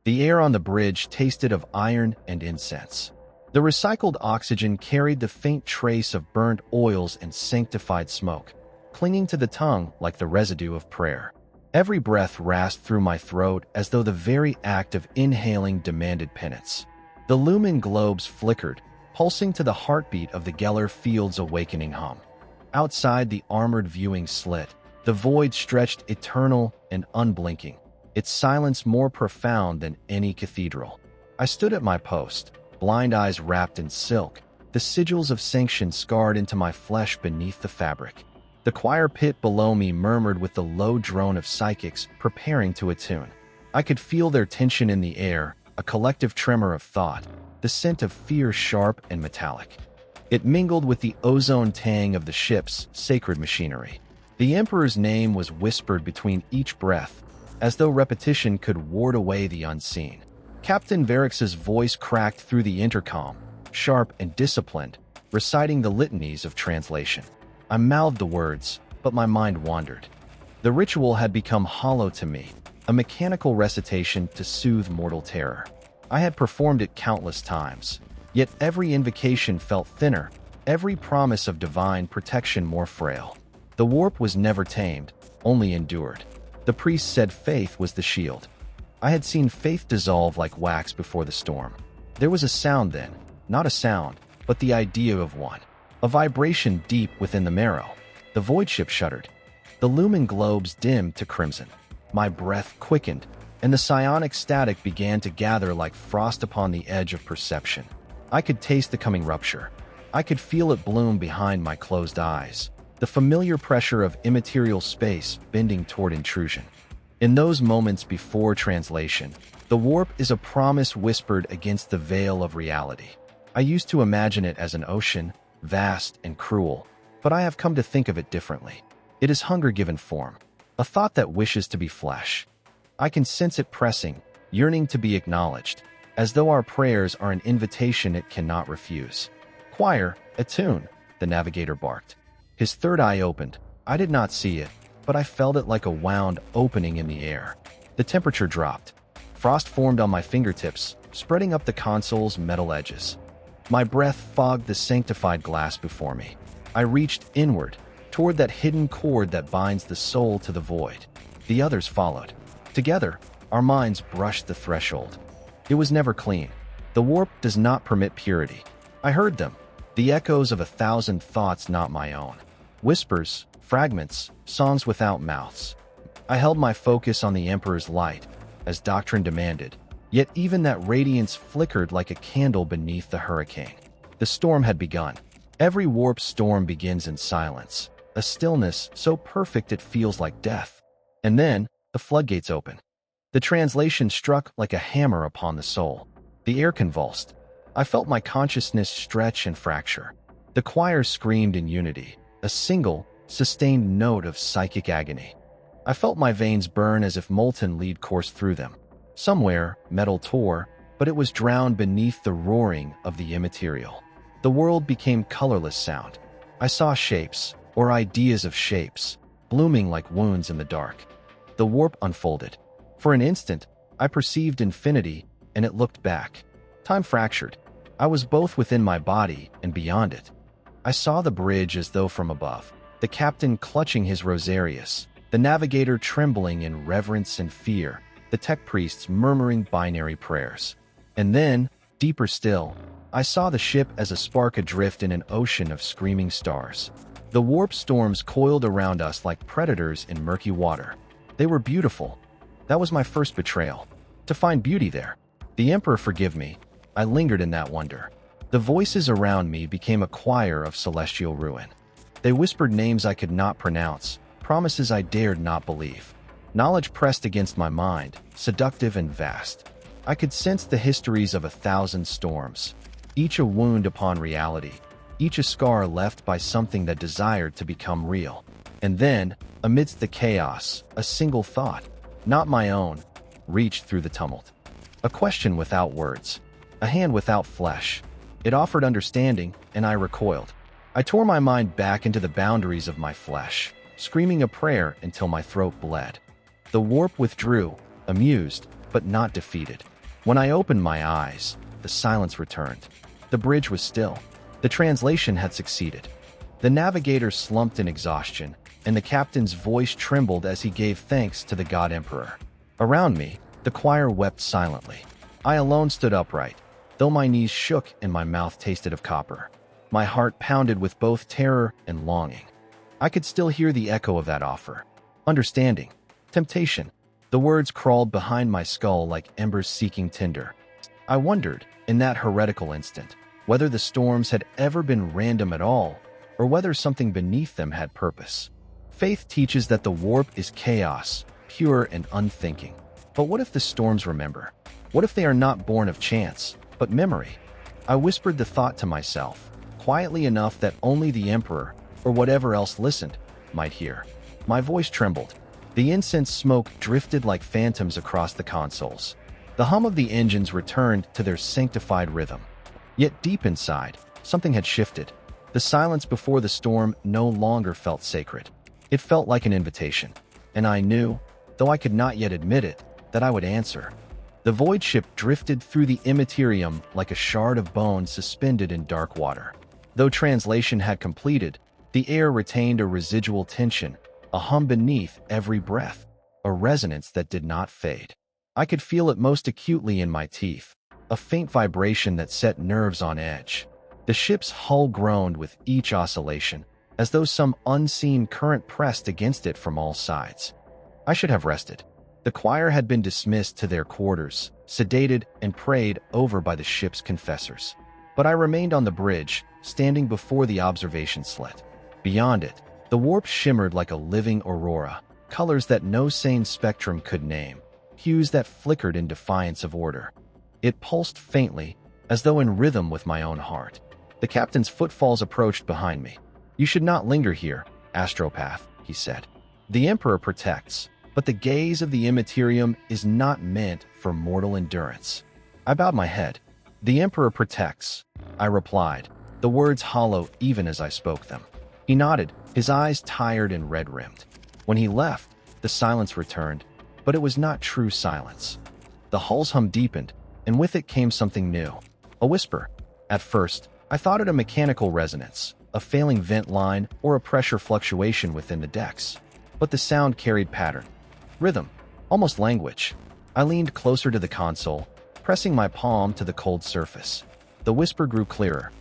The air on the bridge tasted of iron and incense. The recycled oxygen carried the faint trace of burnt oils and sanctified smoke, clinging to the tongue like the residue of prayer. Every breath rasped through my throat as though the very act of inhaling demanded penance. The lumen globes flickered, pulsing to the heartbeat of the Geller Field's awakening hum. Outside the armored viewing slit, the void stretched eternal and unblinking, its silence more profound than any cathedral. I stood at my post, blind eyes wrapped in silk, the sigils of sanction scarred into my flesh beneath the fabric. The choir pit below me murmured with the low drone of psychics preparing to attune. I could feel their tension in the air, a collective tremor of thought, the scent of fear sharp and metallic. It mingled with the ozone tang of the ship's sacred machinery. The Emperor's name was whispered between each breath, as though repetition could ward away the unseen. Captain Varix's voice cracked through the intercom, sharp and disciplined, reciting the litanies of translation. I mouthed the words, but my mind wandered. The ritual had become hollow to me, a mechanical recitation to soothe mortal terror. I had performed it countless times, yet every invocation felt thinner, every promise of divine protection more frail. The warp was never tamed, only endured. The priest said faith was the shield. I had seen faith dissolve like wax before the storm. There was a sound then, not a sound, but the idea of one. A vibration deep within the marrow. The void ship shuddered. The lumen globes dimmed to crimson. My breath quickened, and the psionic static began to gather like frost upon the edge of perception. I could taste the coming rupture. I could feel it bloom behind my closed eyes, the familiar pressure of immaterial space bending toward intrusion. In those moments before translation, the warp is a promise whispered against the veil of reality. I used to imagine it as an ocean, vast and cruel, but I have come to think of it differently. It is hunger given form, a thought that wishes to be flesh. I can sense it pressing, yearning to be acknowledged, as though our prayers are an invitation it cannot refuse. Choir, attune, the navigator barked. His third eye opened. I did not see it, but I felt it like a wound opening in the air. The temperature dropped. Frost formed on my fingertips, spreading up the console's metal edges. My breath fogged the sanctified glass before me. I reached inward, toward that hidden cord that binds the soul to the void. The others followed. Together, our minds brushed the threshold. It was never clean. The warp does not permit purity. I heard them, the echoes of 1,000 thoughts not my own. Whispers, fragments, songs without mouths. I held my focus on the Emperor's light, as doctrine demanded, yet even that radiance flickered like a candle beneath the hurricane. The storm had begun. Every warp storm begins in silence, a stillness so perfect it feels like death. And then, the floodgates open. The translation struck like a hammer upon the soul. The air convulsed. I felt my consciousness stretch and fracture. The choir screamed in unity, a single, sustained note of psychic agony. I felt my veins burn as if molten lead coursed through them. Somewhere, metal tore, but it was drowned beneath the roaring of the immaterial. The world became colorless sound. I saw shapes, or ideas of shapes, blooming like wounds in the dark. The warp unfolded. For an instant, I perceived infinity, and it looked back. Time fractured. I was both within my body and beyond it. I saw the bridge as though from above, the captain clutching his rosarius, the navigator trembling in reverence and fear, the tech priests murmuring binary prayers. And then, deeper still, I saw the ship as a spark adrift in an ocean of screaming stars. The warp storms coiled around us like predators in murky water. They were beautiful. That was my first betrayal. To find beauty there. The Emperor forgive me. I lingered in that wonder. The voices around me became a choir of celestial ruin. They whispered names I could not pronounce, promises I dared not believe. Knowledge pressed against my mind, seductive and vast. I could sense the histories of 1,000 storms, each a wound upon reality, each a scar left by something that desired to become real. And then, amidst the chaos, a single thought, not my own, reached through the tumult. A question without words, a hand without flesh. It offered understanding, and I recoiled. I tore my mind back into the boundaries of my flesh, screaming a prayer until my throat bled. The warp withdrew, amused, but not defeated. When I opened my eyes, the silence returned. The bridge was still. The translation had succeeded. The navigator slumped in exhaustion, and the captain's voice trembled as he gave thanks to the God Emperor. Around me, the choir wept silently. I alone stood upright, though my knees shook and my mouth tasted of copper. My heart pounded with both terror and longing. I could still hear the echo of that offer. Understanding. Temptation. The words crawled behind my skull like embers seeking tinder. I wondered, in that heretical instant, whether the storms had ever been random at all, or whether something beneath them had purpose. Faith teaches that the warp is chaos, pure and unthinking. But what if the storms remember? What if they are not born of chance, but memory? I whispered the thought to myself, quietly enough that only the Emperor, or whatever else listened, might hear. My voice trembled. The incense smoke drifted like phantoms across the consoles. The hum of the engines returned to their sanctified rhythm. Yet deep inside, something had shifted. The silence before the storm no longer felt sacred. It felt like an invitation. And I knew, though I could not yet admit it, that I would answer. The void ship drifted through the Immaterium like a shard of bone suspended in dark water. Though translation had completed, the air retained a residual tension, a hum beneath every breath, a resonance that did not fade. I could feel it most acutely in my teeth, a faint vibration that set nerves on edge. The ship's hull groaned with each oscillation, as though some unseen current pressed against it from all sides. I should have rested. The choir had been dismissed to their quarters, sedated and prayed over by the ship's confessors. But I remained on the bridge, standing before the observation slit. Beyond it, the warp shimmered like a living aurora, colors that no sane spectrum could name, hues that flickered in defiance of order. It pulsed faintly, as though in rhythm with my own heart. The captain's footfalls approached behind me. "You should not linger here, astropath," he said. "The Emperor protects, but the gaze of the Immaterium is not meant for mortal endurance." I bowed my head. "The Emperor protects," I replied, the words hollow even as I spoke them. He nodded, his eyes tired and red-rimmed. When he left, the silence returned, but it was not true silence. The hull's hum deepened, and with it came something new. A whisper. At first, I thought it a mechanical resonance, a failing vent line, or a pressure fluctuation within the decks. But the sound carried pattern. Rhythm. Almost language. I leaned closer to the console, pressing my palm to the cold surface. The whisper grew clearer.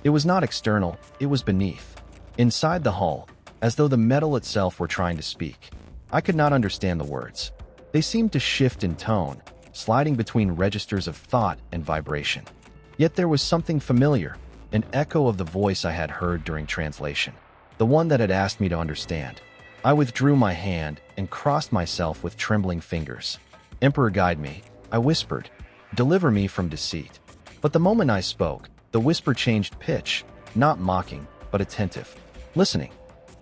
It was not external, it was beneath. Inside the hull, as though the metal itself were trying to speak. I could not understand the words. They seemed to shift in tone, sliding between registers of thought and vibration. Yet there was something familiar, an echo of the voice I had heard during translation, the one that had asked me to understand. I withdrew my hand and crossed myself with trembling fingers. "Emperor, guide me," I whispered. "Deliver me from deceit." But the moment I spoke, the whisper changed pitch, not mocking, but attentive. Listening.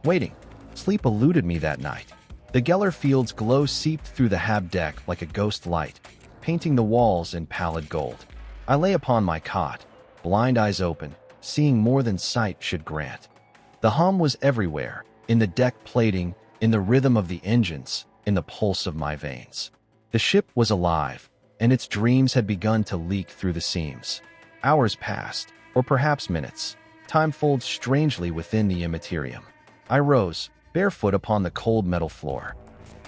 Waiting. Sleep eluded me that night. The Geller Field's glow seeped through the hab deck like a ghost light, painting the walls in pallid gold. I lay upon my cot, blind eyes open, seeing more than sight should grant. The hum was everywhere, in the deck plating, in the rhythm of the engines, in the pulse of my veins. The ship was alive, and its dreams had begun to leak through the seams. Hours passed, or perhaps minutes. Time folds strangely within the Immaterium. I rose, barefoot upon the cold metal floor.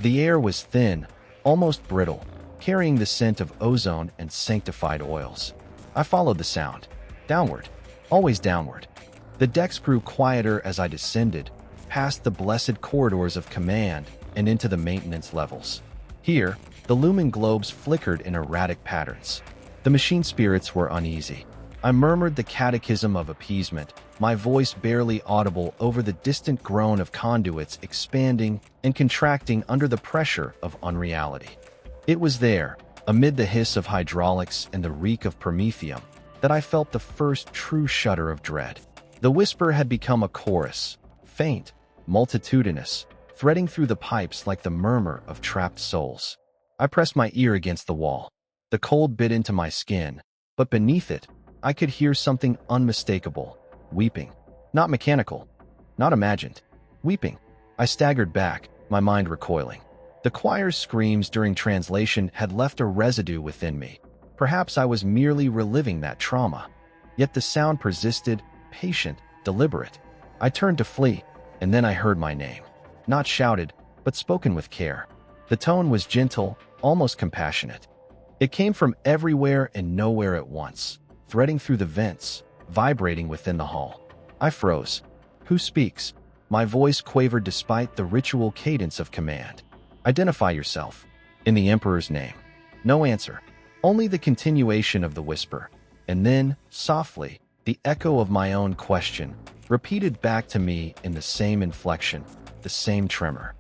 The air was thin, almost brittle, carrying the scent of ozone and sanctified oils. I followed the sound. Downward. Always downward. The decks grew quieter as I descended, past the blessed corridors of command and into the maintenance levels. Here, the looming globes flickered in erratic patterns. The machine spirits were uneasy. I murmured the catechism of appeasement, my voice barely audible over the distant groan of conduits expanding and contracting under the pressure of unreality. It was there, amid the hiss of hydraulics and the reek of promethium, that I felt the first true shudder of dread. The whisper had become a chorus, faint, multitudinous, threading through the pipes like the murmur of trapped souls. I pressed my ear against the wall. The cold bit into my skin, but beneath it, I could hear something unmistakable, weeping. Not mechanical, not imagined. Weeping. I staggered back, my mind recoiling. The choir's screams during translation had left a residue within me, Perhaps I was merely reliving that trauma. Yet the sound persisted, patient, deliberate. I turned to flee, and then I heard my name. Not shouted, but spoken with care. The tone was gentle, almost compassionate. It came from everywhere and nowhere at once, threading through the vents, vibrating within the hall. I froze. Who speaks? My voice quavered despite the ritual cadence of command. Identify yourself. In the Emperor's name. No answer. Only the continuation of the whisper. And then, softly, the echo of my own question, repeated back to me in the same inflection, the same tremor.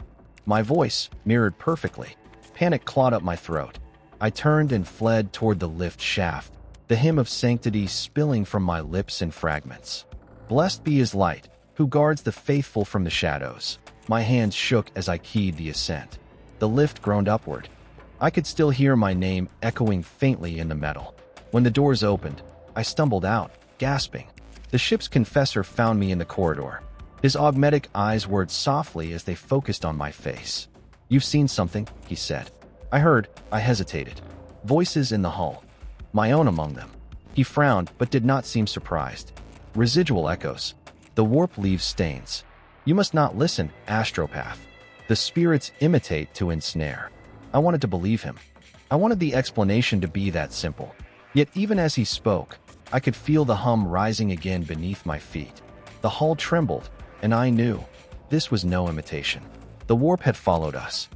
My voice mirrored perfectly. Panic clawed up my throat. I turned and fled toward the lift shaft, the hymn of sanctity spilling from my lips in fragments. Blessed be his light, who guards the faithful from the shadows. My hands shook as I keyed the ascent. The lift groaned upward. I could still hear my name echoing faintly in the metal. When the doors opened, I stumbled out, gasping. The ship's confessor found me in the corridor. His augmetic eyes whirred softly as they focused on my face. You've seen something, he said. I heard. I hesitated. Voices in the hull. My own among them. He frowned, but did not seem surprised. Residual echoes. The warp leaves stains. You must not listen, astropath. The spirits imitate to ensnare. I wanted to believe him. I wanted the explanation to be that simple. Yet even as he spoke, I could feel the hum rising again beneath my feet. The hull trembled, and I knew. This was no imitation. The warp had followed us.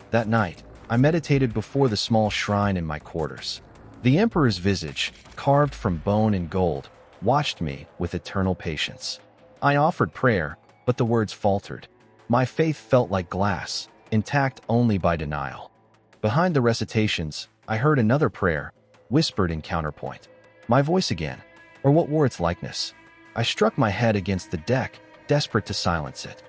That night, I meditated before the small shrine in my quarters. The Emperor's visage, carved from bone and gold, watched me with eternal patience. I offered prayer, but the words faltered. My faith felt like glass, intact only by denial. Behind the recitations, I heard another prayer, whispered in counterpoint. My voice again, or what wore its likeness? I struck my head against the deck, desperate to silence it.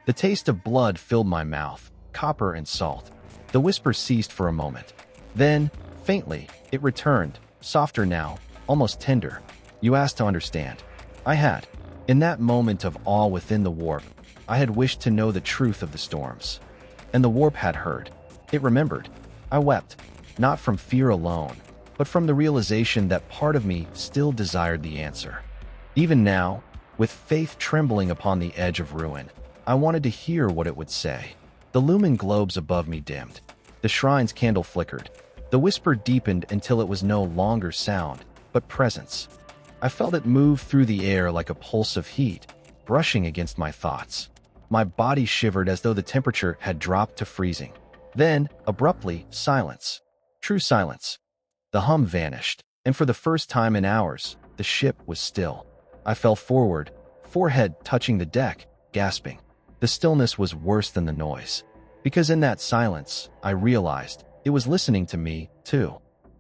The taste of blood filled my mouth, copper and salt. The whisper ceased for a moment. Then, faintly, it returned, softer now, almost tender. You asked to understand. I had. In that moment of awe within the warp, I had wished to know the truth of the storms. And the warp had heard. It remembered. I wept, not from fear alone, but from the realization that part of me still desired the answer. Even now, with faith trembling upon the edge of ruin, I wanted to hear what it would say. The lumen globes above me dimmed. The shrine's candle flickered. The whisper deepened until it was no longer sound, but presence. I felt it move through the air like a pulse of heat, brushing against my thoughts. My body shivered as though the temperature had dropped to freezing. Then, abruptly, silence. True silence. The hum vanished, and for the first time in hours, the ship was still. I fell forward, forehead touching the deck, gasping. The stillness was worse than the noise. Because in that silence, I realized it was listening to me, too.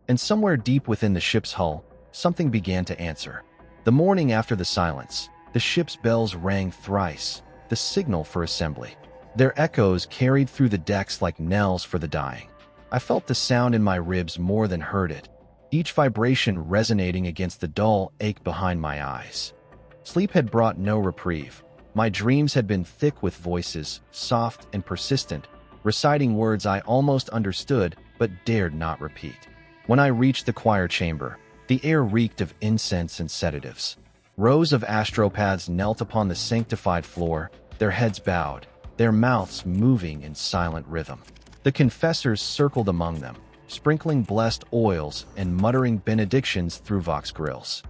And somewhere deep within the ship's hull, something began to answer. The morning after the silence, the ship's bells rang thrice, the signal for assembly. Their echoes carried through the decks like knells for the dying. I felt the sound in my ribs more than heard it, each vibration resonating against the dull ache behind my eyes. Sleep had brought no reprieve. My dreams had been thick with voices, soft and persistent, reciting words I almost understood but dared not repeat. When I reached the choir chamber, the air reeked of incense and sedatives. Rows of astropaths knelt upon the sanctified floor, their heads bowed, their mouths moving in silent rhythm. The confessors circled among them, sprinkling blessed oils and muttering benedictions through vox grills.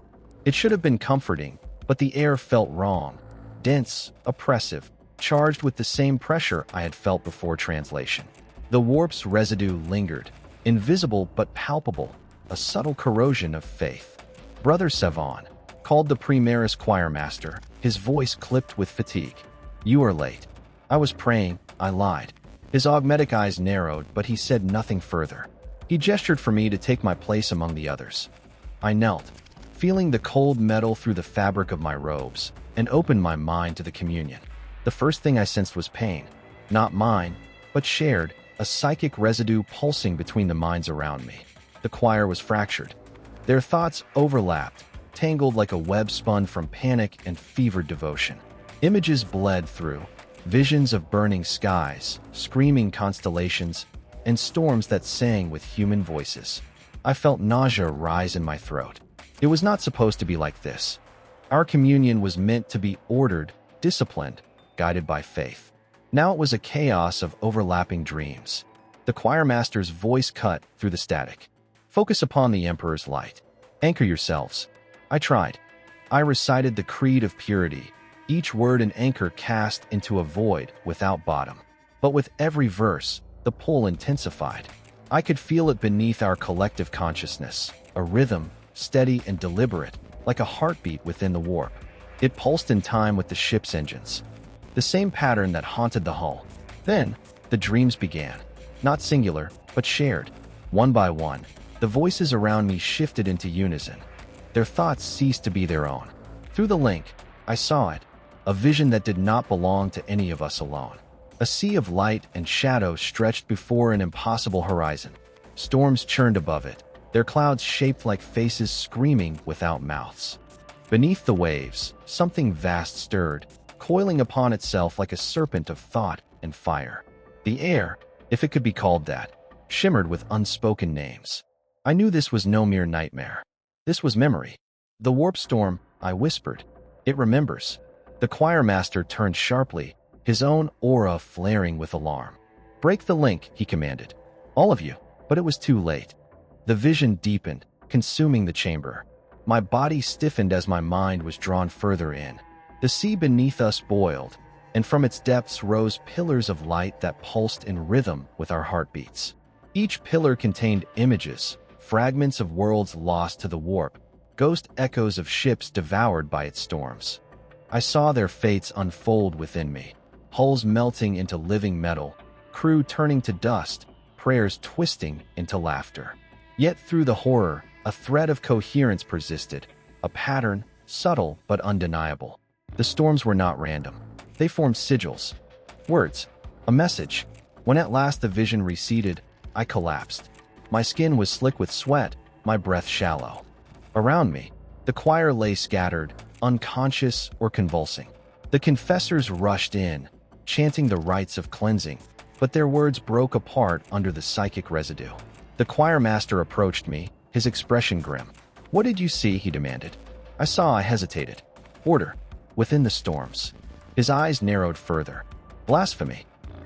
It should have been comforting, but the air felt wrong, dense, oppressive, charged with the same pressure I had felt before translation. The warp's residue lingered, invisible but palpable, a subtle corrosion of faith. Brother Savon, called the Primaris choirmaster, his voice clipped with fatigue. You are late. I was praying, I lied. His augmetic eyes narrowed, but he said nothing further. He gestured for me to take my place among the others. I knelt, feeling the cold metal through the fabric of my robes, and opened my mind to the communion. The first thing I sensed was pain. Not mine, but shared, a psychic residue pulsing between the minds around me. The choir was fractured. Their thoughts overlapped, tangled like a web spun from panic and fevered devotion. Images bled through, visions of burning skies, screaming constellations, and storms that sang with human voices. I felt nausea rise in my throat. It was not supposed to be like this. Our communion was meant to be ordered, disciplined, guided by faith. Now it was a chaos of overlapping dreams. The choirmaster's voice cut through the static. Focus upon the Emperor's light. Anchor yourselves. I tried. I recited the creed of purity, each word an anchor cast into a void without bottom. But with every verse, the pull intensified. I could feel it beneath our collective consciousness, a rhythm, steady and deliberate, like a heartbeat within the warp. It pulsed in time with the ship's engines. The same pattern that haunted the hull. Then, the dreams began. Not singular, but shared. One by one, the voices around me shifted into unison. Their thoughts ceased to be their own. Through the link, I saw it, a vision that did not belong to any of us alone. A sea of light and shadow stretched before an impossible horizon. Storms churned above it, their clouds shaped like faces screaming without mouths. Beneath the waves, something vast stirred, coiling upon itself like a serpent of thought and fire. The air, if it could be called that, shimmered with unspoken names. I knew this was no mere nightmare. This was memory. The warp storm, I whispered. It remembers. The choirmaster turned sharply, his own aura flaring with alarm. Break the link, he commanded. All of you. But it was too late. The vision deepened, consuming the chamber. My body stiffened as my mind was drawn further in. The sea beneath us boiled, and from its depths rose pillars of light that pulsed in rhythm with our heartbeats. Each pillar contained images, fragments of worlds lost to the warp, ghost echoes of ships devoured by its storms. I saw their fates unfold within me, hulls melting into living metal, crew turning to dust, prayers twisting into laughter. Yet through the horror, a thread of coherence persisted, a pattern, subtle but undeniable. The storms were not random. They formed sigils, words, a message. When at last the vision receded, I collapsed. My skin was slick with sweat, my breath shallow. Around me, the choir lay scattered, unconscious or convulsing. The confessors rushed in, chanting the rites of cleansing, but their words broke apart under the psychic residue. The choirmaster approached me, his expression grim. "What did you see?" he demanded. I saw. I hesitated. "Order. Within the storms." His eyes narrowed further. "Blasphemy.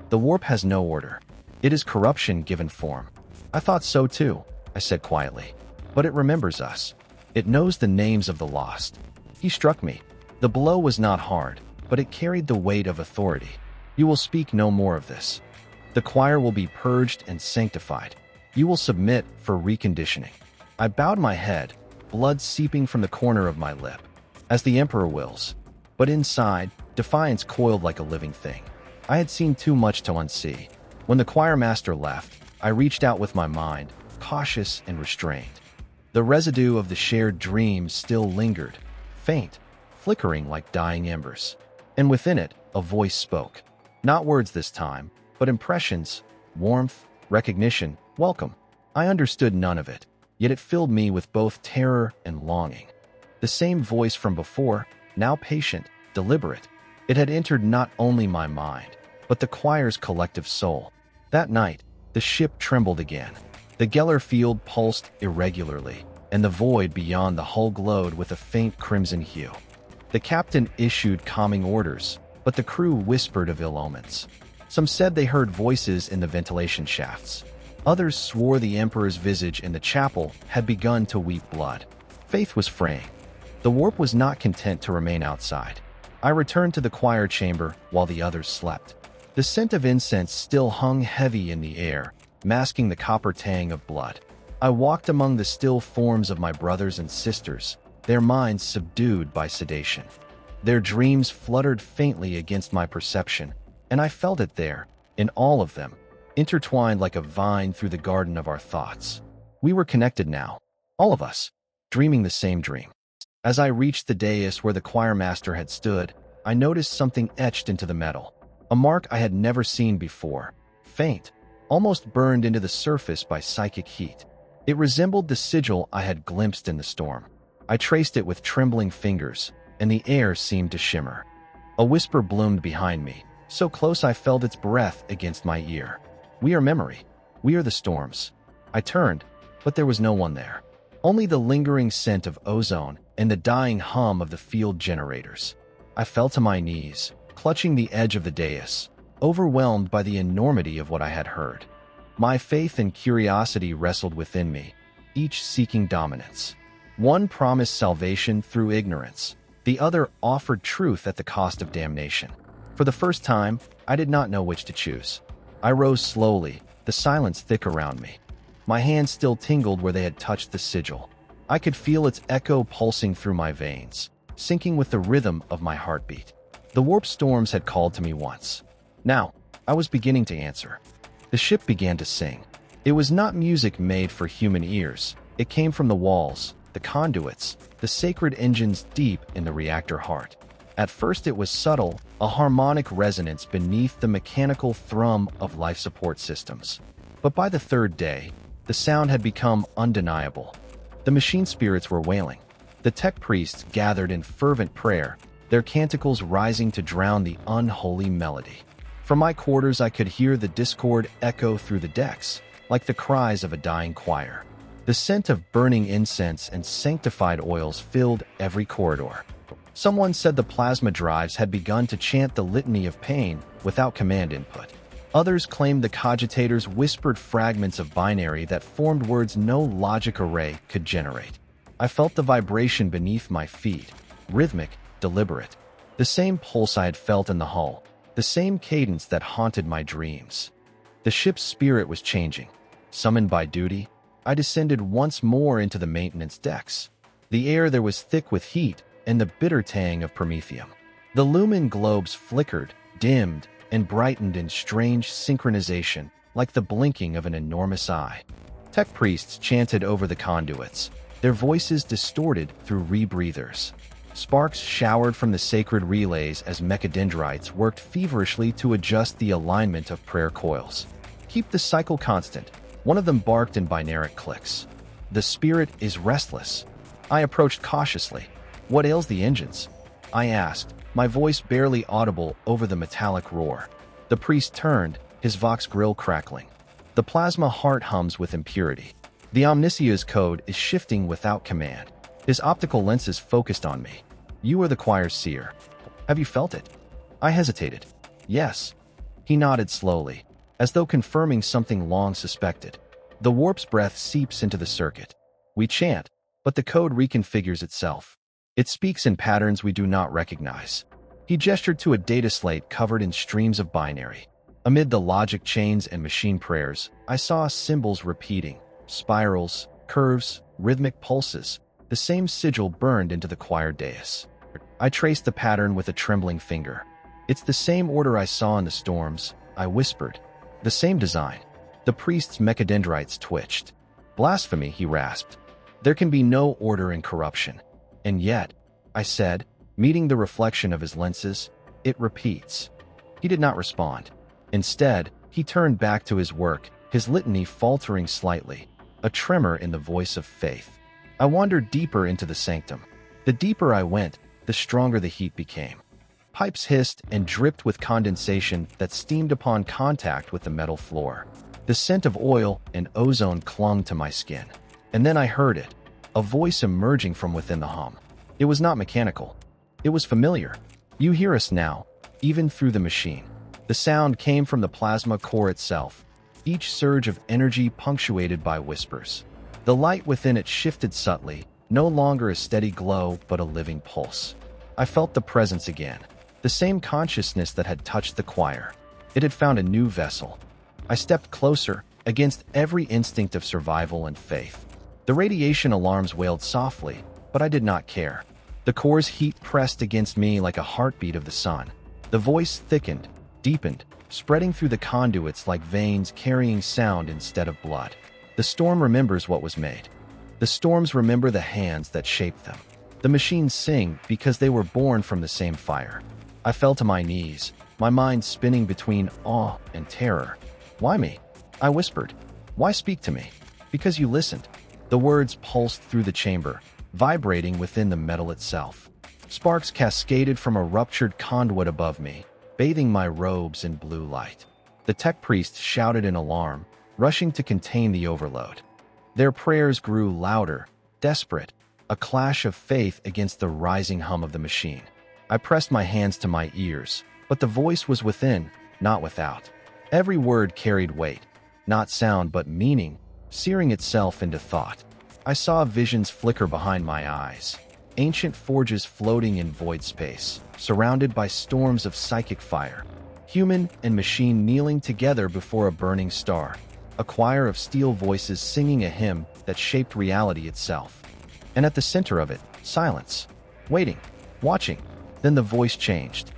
The warp has no order. It is corruption given form." "I thought so too," I said quietly. "But it remembers us. It knows the names of the lost." He struck me. The blow was not hard, but it carried the weight of authority. "You will speak no more of this. The choir will be purged and sanctified. You will submit for reconditioning." I bowed my head, blood seeping from the corner of my lip. "As the Emperor wills." But inside, defiance coiled like a living thing. I had seen too much to unsee. When the choirmaster left, I reached out with my mind, cautious and restrained. The residue of the shared dreams still lingered, faint, flickering like dying embers. And within it, a voice spoke. Not words this time, but impressions, warmth, recognition, welcome. I understood none of it, yet it filled me with both terror and longing. The same voice from before, now patient, deliberate. It had entered not only my mind, but the choir's collective soul. That night, the ship trembled again. The Geller field pulsed irregularly, and the void beyond the hull glowed with a faint crimson hue. The captain issued calming orders, but the crew whispered of ill omens. Some said they heard voices in the ventilation shafts. Others swore the Emperor's visage in the chapel had begun to weep blood. Faith was fraying. The warp was not content to remain outside. I returned to the choir chamber while the others slept. The scent of incense still hung heavy in the air, masking the copper tang of blood. I walked among the still forms of my brothers and sisters, their minds subdued by sedation. Their dreams fluttered faintly against my perception, and I felt it there, in all of them, intertwined like a vine through the garden of our thoughts. We were connected now, all of us, dreaming the same dream. As I reached the dais where the choirmaster had stood, I noticed something etched into the metal. A mark I had never seen before, faint, almost burned into the surface by psychic heat. It resembled the sigil I had glimpsed in the storm. I traced it with trembling fingers, and the air seemed to shimmer. A whisper bloomed behind me, so close I felt its breath against my ear. "We are memory. We are the storms." I turned, but there was no one there. Only the lingering scent of ozone and the dying hum of the field generators. I fell to my knees, clutching the edge of the dais, overwhelmed by the enormity of what I had heard. My faith and curiosity wrestled within me, each seeking dominance. One promised salvation through ignorance. The other offered truth at the cost of damnation. For the first time, I did not know which to choose. I rose slowly, the silence thick around me. My hands still tingled where they had touched the sigil. I could feel its echo pulsing through my veins, syncing with the rhythm of my heartbeat. The Warp Storms had called to me once. Now, I was beginning to answer. The ship began to sing. It was not music made for human ears. It came from the walls, the conduits, the sacred engines deep in the reactor heart. At first it was subtle, a harmonic resonance beneath the mechanical thrum of life support systems. But by the third day, the sound had become undeniable. The machine spirits were wailing. The tech priests gathered in fervent prayer, their canticles rising to drown the unholy melody. From my quarters I could hear the discord echo through the decks, like the cries of a dying choir. The scent of burning incense and sanctified oils filled every corridor. Someone said the plasma drives had begun to chant the litany of pain without command input. Others claimed the cogitators whispered fragments of binary that formed words no logic array could generate. I felt the vibration beneath my feet, rhythmic, deliberate. The same pulse I had felt in the hull, the same cadence that haunted my dreams. The ship's spirit was changing. Summoned by duty, I descended once more into the maintenance decks. The air there was thick with heat and the bitter tang of promethium. The lumen globes flickered, dimmed, and brightened in strange synchronization, like the blinking of an enormous eye. Tech priests chanted over the conduits, their voices distorted through rebreathers. Sparks showered from the sacred relays as mechadendrites worked feverishly to adjust the alignment of prayer coils. Keep the cycle constant, one of them barked in binaric clicks. The spirit is restless. I approached cautiously. What ails the engines? I asked, my voice barely audible over the metallic roar. The priest turned, his vox grill crackling. The plasma heart hums with impurity. The Omnisia's code is shifting without command. His optical lenses focused on me. You are the choir's seer. Have you felt it? I hesitated. Yes. He nodded slowly, as though confirming something long suspected. The warp's breath seeps into the circuit. We chant, but the code reconfigures itself. It speaks in patterns we do not recognize. He gestured to a data slate covered in streams of binary. Amid the logic chains and machine prayers, I saw symbols repeating, spirals, curves, rhythmic pulses. The same sigil burned into the choir dais. I traced the pattern with a trembling finger. It's the same order I saw in the storms, I whispered. The same design. The priest's mechadendrites twitched. Blasphemy, he rasped. There can be no order in corruption. And yet, I said, meeting the reflection of his lenses, it repeats. He did not respond. Instead, he turned back to his work, his litany faltering slightly, a tremor in the voice of faith. I wandered deeper into the sanctum. The deeper I went, the stronger the heat became. Pipes hissed and dripped with condensation that steamed upon contact with the metal floor. The scent of oil and ozone clung to my skin. And then I heard it, a voice emerging from within the hum. It was not mechanical. It was familiar. You hear us now, even through the machine. The sound came from the plasma core itself, each surge of energy punctuated by whispers. The light within it shifted subtly, no longer a steady glow but a living pulse. I felt the presence again, the same consciousness that had touched the choir. It had found a new vessel. I stepped closer, against every instinct of survival and faith. The radiation alarms wailed softly, but I did not care. The core's heat pressed against me like a heartbeat of the sun. The voice thickened, deepened, spreading through the conduits like veins carrying sound instead of blood. The storm remembers what was made. The storms remember the hands that shaped them. The machines sing because they were born from the same fire. I fell to my knees, my mind spinning between awe and terror. Why me? I whispered. Why speak to me? Because you listened. The words pulsed through the chamber, vibrating within the metal itself. Sparks cascaded from a ruptured conduit above me, bathing my robes in blue light. The tech priest shouted in alarm, rushing to contain the overload. Their prayers grew louder, desperate, a clash of faith against the rising hum of the machine. I pressed my hands to my ears, but the voice was within, not without. Every word carried weight, not sound but meaning, searing itself into thought. I saw visions flicker behind my eyes, ancient forges floating in void space, surrounded by storms of psychic fire, human and machine kneeling together before a burning star, a choir of steel voices singing a hymn that shaped reality itself. And at the center of it, silence, waiting, watching. Then the voice changed.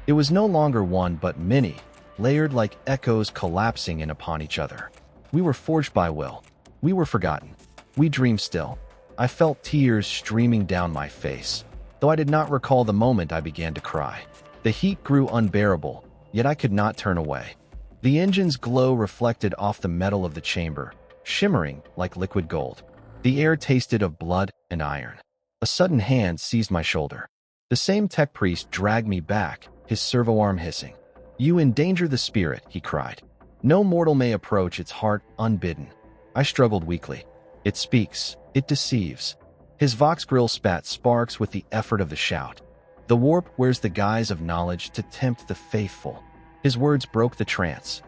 It was no longer one but many, layered like echoes collapsing in upon each other. We were forged by will. We were forgotten. We dreamed still. I felt tears streaming down my face, though I did not recall the moment I began to cry. The heat grew unbearable, yet I could not turn away. The engine's glow reflected off the metal of the chamber, shimmering like liquid gold. The air tasted of blood and iron. A sudden hand seized my shoulder. The same tech priest dragged me back, his servo-arm hissing. "You endanger the spirit," he cried. "No mortal may approach its heart unbidden." I struggled weakly. "It speaks. It deceives." His vox grill spat sparks with the effort of the shout. "The warp wears the guise of knowledge to tempt the faithful." His words broke the trance.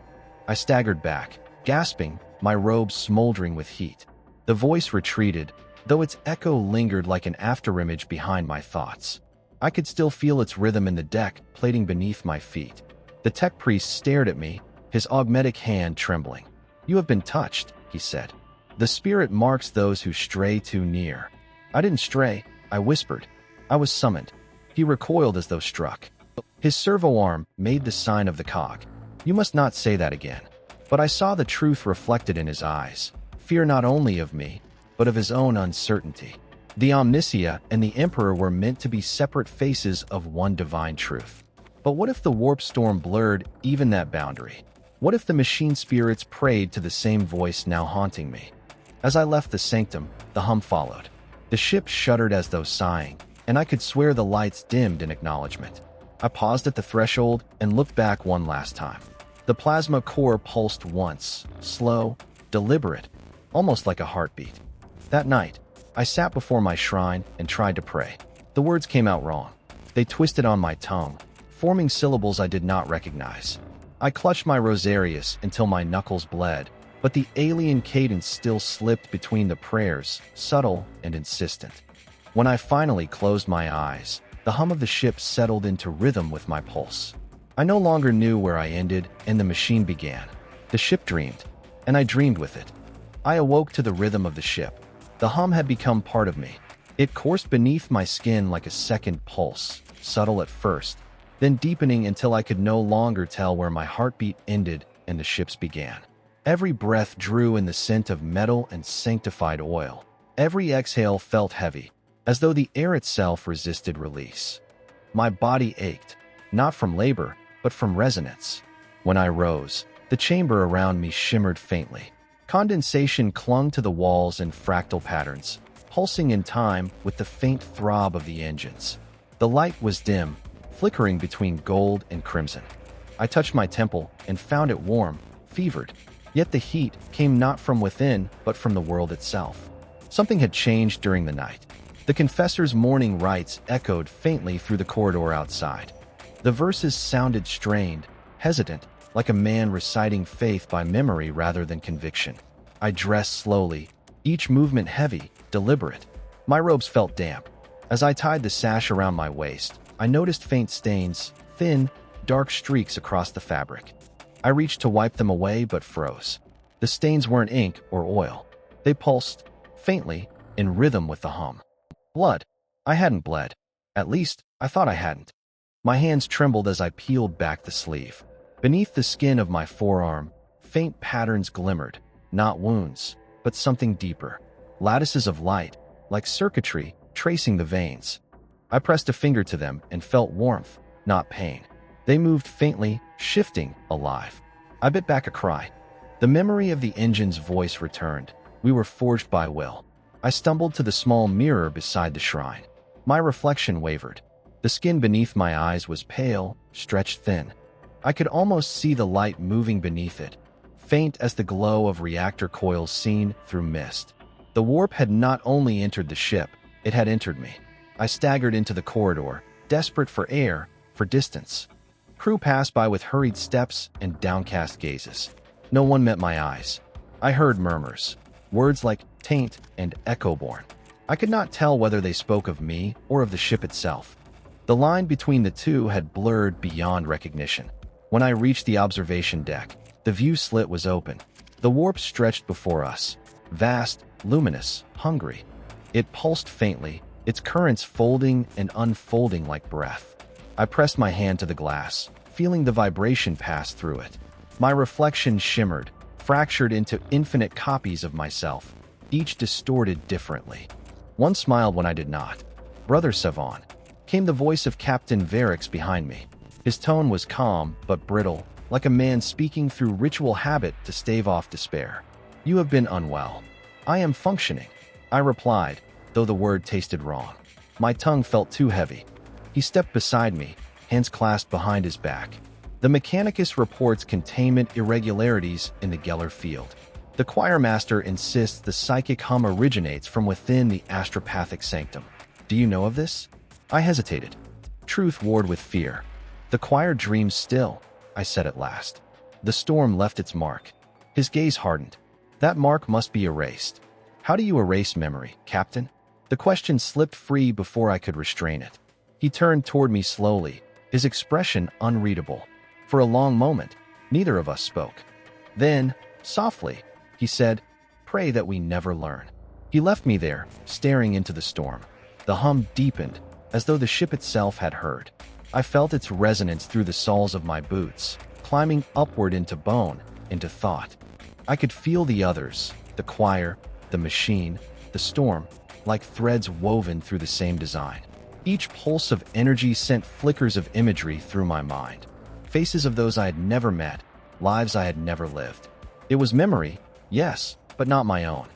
I staggered back, gasping, my robes smoldering with heat. The voice retreated, though its echo lingered like an afterimage behind my thoughts. I could still feel its rhythm in the deck plating beneath my feet. The tech priest stared at me, his augmetic hand trembling. "You have been touched," he said. "The spirit marks those who stray too near." I didn't stray, I whispered. I was summoned. He recoiled as though struck. His servo-arm made the sign of the cog. "You must not say that again." But I saw the truth reflected in his eyes. Fear not only of me, but of his own uncertainty. The Omniscia and the Emperor were meant to be separate faces of one divine truth. But what if the warp storm blurred even that boundary? What if the machine spirits prayed to the same voice now haunting me? As I left the sanctum, the hum followed. The ship shuddered as though sighing, and I could swear the lights dimmed in acknowledgement. I paused at the threshold and looked back one last time. The plasma core pulsed once, slow, deliberate, almost like a heartbeat. That night, I sat before my shrine and tried to pray. The words came out wrong. They twisted on my tongue, forming syllables I did not recognize. I clutched my rosarius until my knuckles bled, but the alien cadence still slipped between the prayers, subtle and insistent. When I finally closed my eyes, the hum of the ship settled into rhythm with my pulse. I no longer knew where I ended and the machine began. The ship dreamed, and I dreamed with it. I awoke to the rhythm of the ship. The hum had become part of me. It coursed beneath my skin like a second pulse, subtle at first, then deepening until I could no longer tell where my heartbeat ended and the ship's began. Every breath drew in the scent of metal and sanctified oil. Every exhale felt heavy, as though the air itself resisted release. My body ached, not from labor, but from resonance. When I rose, the chamber around me shimmered faintly. Condensation clung to the walls in fractal patterns, pulsing in time with the faint throb of the engines. The light was dim, flickering between gold and crimson. I touched my temple and found it warm, fevered. Yet the heat came not from within, but from the world itself. Something had changed during the night. The confessor's morning rites echoed faintly through the corridor outside. The verses sounded strained, hesitant, like a man reciting faith by memory rather than conviction. I dressed slowly, each movement heavy, deliberate. My robes felt damp. As I tied the sash around my waist, I noticed faint stains, thin, dark streaks across the fabric. I reached to wipe them away but froze. The stains weren't ink or oil. They pulsed, faintly, in rhythm with the hum. Blood. I hadn't bled. At least, I thought I hadn't. My hands trembled as I peeled back the sleeve. Beneath the skin of my forearm, faint patterns glimmered, not wounds, but something deeper. Lattices of light, like circuitry, tracing the veins. I pressed a finger to them and felt warmth, not pain. They moved faintly, shifting, alive. I bit back a cry. The memory of the engine's voice returned. We were forged by will. I stumbled to the small mirror beside the shrine. My reflection wavered. The skin beneath my eyes was pale, stretched thin. I could almost see the light moving beneath it, faint as the glow of reactor coils seen through mist. The warp had not only entered the ship, it had entered me. I staggered into the corridor, desperate for air, for distance. Crew passed by with hurried steps and downcast gazes. No one met my eyes. I heard murmurs, words like taint and echoborn. I could not tell whether they spoke of me or of the ship itself. The line between the two had blurred beyond recognition. When I reached the observation deck, the view slit was open. The warp stretched before us, vast, luminous, hungry. It pulsed faintly, its currents folding and unfolding like breath. I pressed my hand to the glass, feeling the vibration pass through it. My reflection shimmered, fractured into infinite copies of myself, each distorted differently. One smiled when I did not. "Brother Savon," came the voice of Captain Varix behind me. His tone was calm but brittle, like a man speaking through ritual habit to stave off despair. "You have been unwell." "I am functioning," I replied, though the word tasted wrong. My tongue felt too heavy. He stepped beside me, hands clasped behind his back. The Mechanicus reports containment irregularities in the Geller field. The choirmaster insists the psychic hum originates from within the astropathic sanctum. "Do you know of this?" I hesitated. Truth warred with fear. "The choir dreams still," I said at last. The storm left its mark. His gaze hardened. "That mark must be erased." "How do you erase memory, Captain?" The question slipped free before I could restrain it. He turned toward me slowly, his expression unreadable. For a long moment, neither of us spoke. Then, softly, he said, "Pray that we never learn." He left me there, staring into the storm. The hum deepened, as though the ship itself had heard. I felt its resonance through the soles of my boots, climbing upward into bone, into thought. I could feel the others, the choir, the machine, the storm, like threads woven through the same design. Each pulse of energy sent flickers of imagery through my mind. Faces of those I had never met, lives I had never lived. It was memory, yes, but not my own.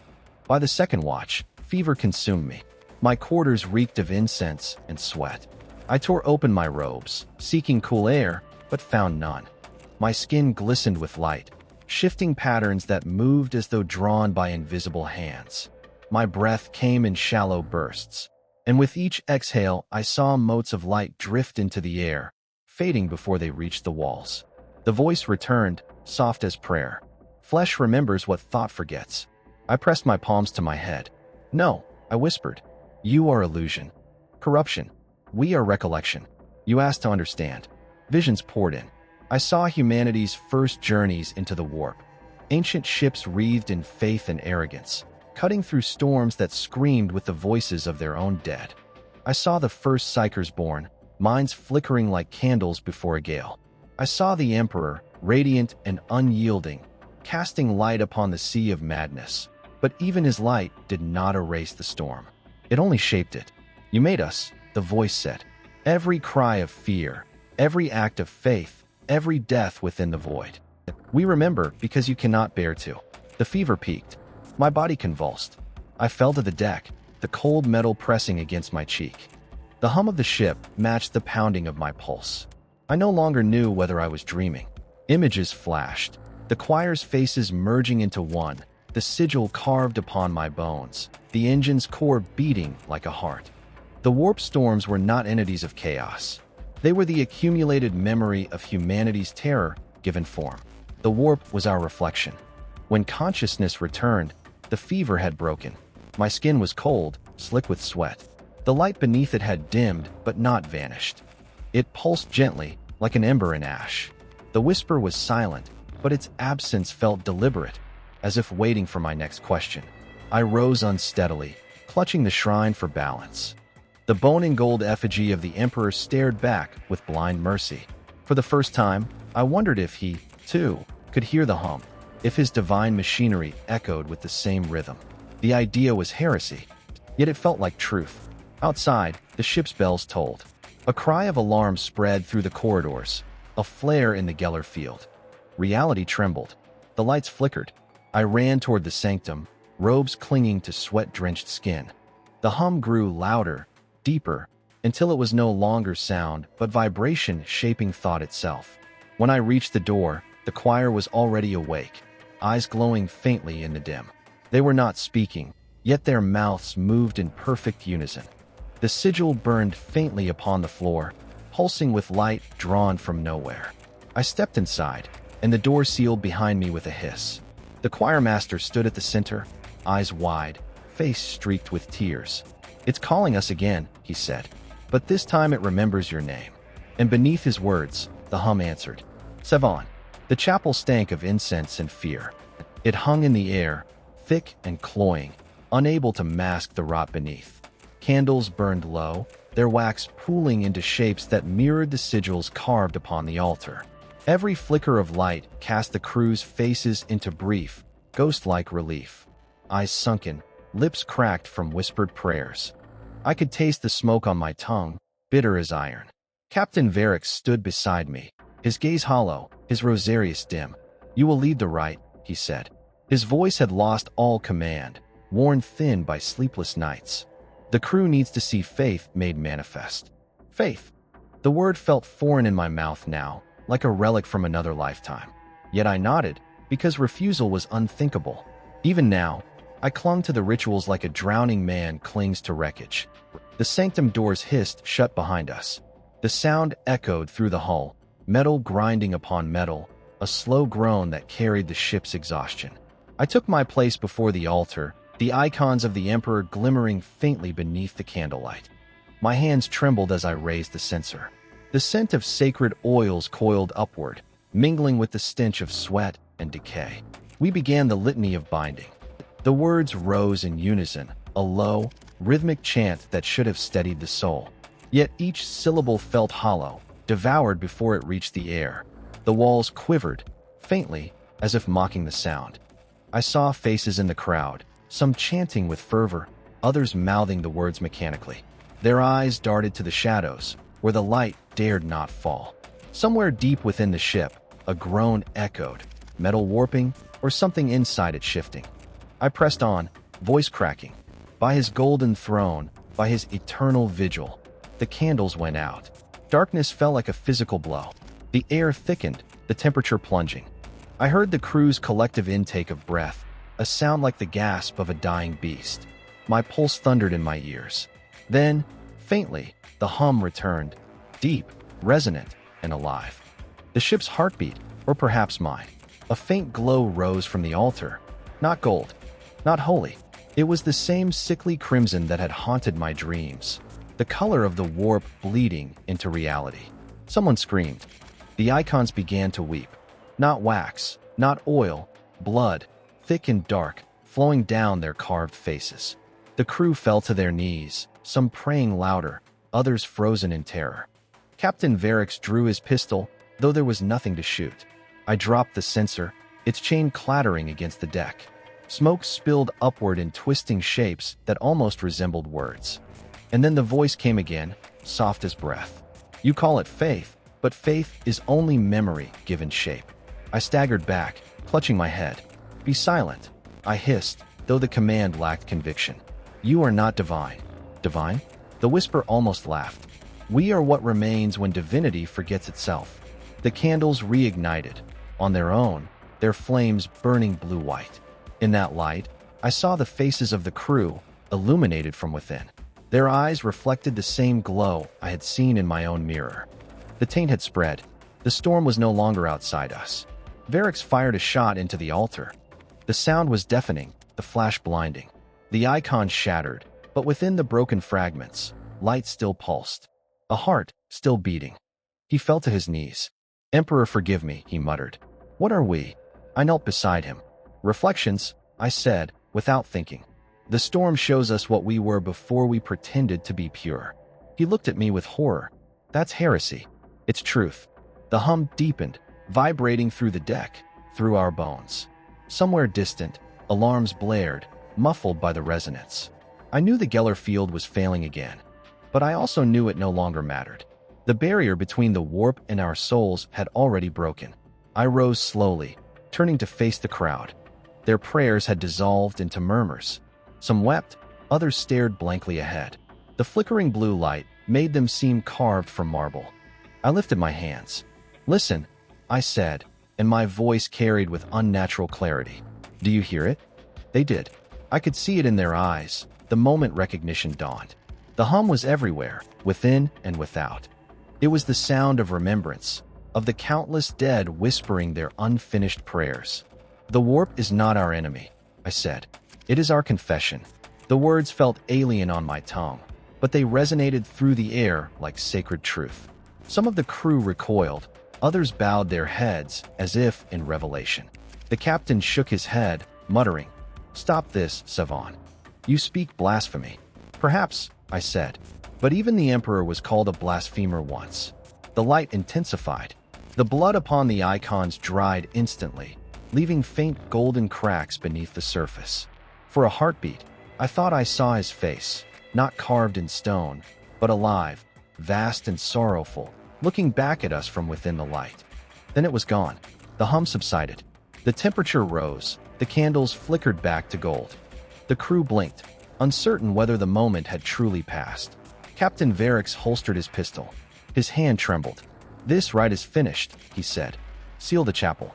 By the second watch, fever consumed me. My quarters reeked of incense and sweat. I tore open my robes, seeking cool air, but found none. My skin glistened with light, shifting patterns that moved as though drawn by invisible hands. My breath came in shallow bursts, and with each exhale I saw motes of light drift into the air, fading before they reached the walls. The voice returned, soft as prayer. "Flesh remembers what thought forgets." I pressed my palms to my head. "No," I whispered. "You are illusion. Corruption. We are recollection." You asked to understand. Visions poured in. I saw humanity's first journeys into the warp. Ancient ships wreathed in faith and arrogance, cutting through storms that screamed with the voices of their own dead. I saw the first psychers born, minds flickering like candles before a gale. I saw the Emperor, radiant and unyielding, casting light upon the sea of madness. But even his light did not erase the storm. It only shaped it. "You made us," the voice said. "Every cry of fear, every act of faith, every death within the void. We remember because you cannot bear to." The fever peaked. My body convulsed. I fell to the deck, the cold metal pressing against my cheek. The hum of the ship matched the pounding of my pulse. I no longer knew whether I was dreaming. Images flashed, the choir's faces merging into one, the sigil carved upon my bones, the engine's core beating like a heart. The warp storms were not entities of chaos. They were the accumulated memory of humanity's terror given form. The warp was our reflection. When consciousness returned, the fever had broken. My skin was cold, slick with sweat. The light beneath it had dimmed, but not vanished. It pulsed gently, like an ember in ash. The whisper was silent, but its absence felt deliberate, as if waiting for my next question. I rose unsteadily, clutching the shrine for balance. The bone and gold effigy of the Emperor stared back with blind mercy. For the first time, I wondered if he, too, could hear the hum, if his divine machinery echoed with the same rhythm. The idea was heresy, yet it felt like truth. Outside, the ship's bells tolled. A cry of alarm spread through the corridors, a flare in the Geller field. Reality trembled. The lights flickered. I ran toward the sanctum, robes clinging to sweat-drenched skin. The hum grew louder, deeper, until it was no longer sound but vibration shaping thought itself. When I reached the door, the choir was already awake, eyes glowing faintly in the dim. They were not speaking, yet their mouths moved in perfect unison. The sigil burned faintly upon the floor, pulsing with light drawn from nowhere. I stepped inside, and the door sealed behind me with a hiss. The choirmaster stood at the center, eyes wide, face streaked with tears. "It's calling us again," he said. "But this time it remembers your name." And beneath his words, the hum answered, "Sevan." The chapel stank of incense and fear. It hung in the air, thick and cloying, unable to mask the rot beneath. Candles burned low, their wax pooling into shapes that mirrored the sigils carved upon the altar. Every flicker of light cast the crew's faces into brief, ghost-like relief. Eyes sunken, lips cracked from whispered prayers. I could taste the smoke on my tongue, bitter as iron. Captain Varric stood beside me, his gaze hollow, his rosarius dim. "You will lead the right," he said. His voice had lost all command, worn thin by sleepless nights. "The crew needs to see faith made manifest." Faith. The word felt foreign in my mouth now, like a relic from another lifetime. Yet I nodded, because refusal was unthinkable. Even now, I clung to the rituals like a drowning man clings to wreckage. The sanctum doors hissed shut behind us. The sound echoed through the hull, metal grinding upon metal, a slow groan that carried the ship's exhaustion. I took my place before the altar, the icons of the Emperor glimmering faintly beneath the candlelight. My hands trembled as I raised the censer. The scent of sacred oils coiled upward, mingling with the stench of sweat and decay. We began the litany of binding. The words rose in unison, a low, rhythmic chant that should have steadied the soul. Yet each syllable felt hollow, devoured before it reached the air. The walls quivered, faintly, as if mocking the sound. I saw faces in the crowd, some chanting with fervor, others mouthing the words mechanically. Their eyes darted to the shadows, where the light dared not fall. Somewhere deep within the ship, a groan echoed, metal warping, or something inside it shifting. I pressed on, voice cracking. By his golden throne, by his eternal vigil. The candles went out. Darkness fell like a physical blow. The air thickened, the temperature plunging. I heard the crew's collective intake of breath, a sound like the gasp of a dying beast. My pulse thundered in my ears. Then, faintly, the hum returned, deep, resonant, and alive. The ship's heartbeat, or perhaps mine. A faint glow rose from the altar. Not gold, not holy. It was the same sickly crimson that had haunted my dreams. The color of the warp bleeding into reality. Someone screamed. The icons began to weep. Not wax, not oil, blood, thick and dark, flowing down their carved faces. The crew fell to their knees, some praying louder, others frozen in terror. Captain Varric drew his pistol, though there was nothing to shoot. I dropped the censer, its chain clattering against the deck. Smoke spilled upward in twisting shapes that almost resembled words. And then the voice came again, soft as breath. "You call it faith, but faith is only memory given shape." I staggered back, clutching my head. "Be silent," I hissed, though the command lacked conviction. "You are not divine." "Divine?" The whisper almost laughed. "We are what remains when divinity forgets itself." The candles reignited. On their own, their flames burning blue-white. In that light, I saw the faces of the crew, illuminated from within. Their eyes reflected the same glow I had seen in my own mirror. The taint had spread. The storm was no longer outside us. Varric fired a shot into the altar. The sound was deafening, the flash blinding. The icon shattered, but within the broken fragments, light still pulsed. A heart still beating. He fell to his knees. "Emperor, forgive me," he muttered. "What are we?" I knelt beside him. "Reflections," I said, without thinking. "The storm shows us what we were before we pretended to be pure." He looked at me with horror. "That's heresy." "It's truth." The hum deepened, vibrating through the deck, through our bones. Somewhere distant, alarms blared, muffled by the resonance. I knew the Geller field was failing again, but I also knew it no longer mattered. The barrier between the warp and our souls had already broken. I rose slowly, turning to face the crowd. Their prayers had dissolved into murmurs. Some wept, others stared blankly ahead. The flickering blue light made them seem carved from marble. I lifted my hands. "Listen," I said, and my voice carried with unnatural clarity. "Do you hear it?" They did. I could see it in their eyes, the moment recognition dawned. The hum was everywhere, within and without. It was the sound of remembrance, of the countless dead whispering their unfinished prayers. "The warp is not our enemy," I said. "It is our confession." The words felt alien on my tongue, but they resonated through the air like sacred truth. Some of the crew recoiled, others bowed their heads as if in revelation. The captain shook his head, muttering, "Stop this, Savon. You speak blasphemy." "Perhaps," I said, "but even the Emperor was called a blasphemer once." The light intensified. The blood upon the icons dried instantly, leaving faint golden cracks beneath the surface. For a heartbeat, I thought I saw his face, not carved in stone, but alive, vast and sorrowful, looking back at us from within the light. Then it was gone. The hum subsided. The temperature rose. The candles flickered back to gold. The crew blinked, uncertain whether the moment had truly passed. Captain Varix holstered his pistol. His hand trembled. "This rite is finished," he said. "Seal the chapel.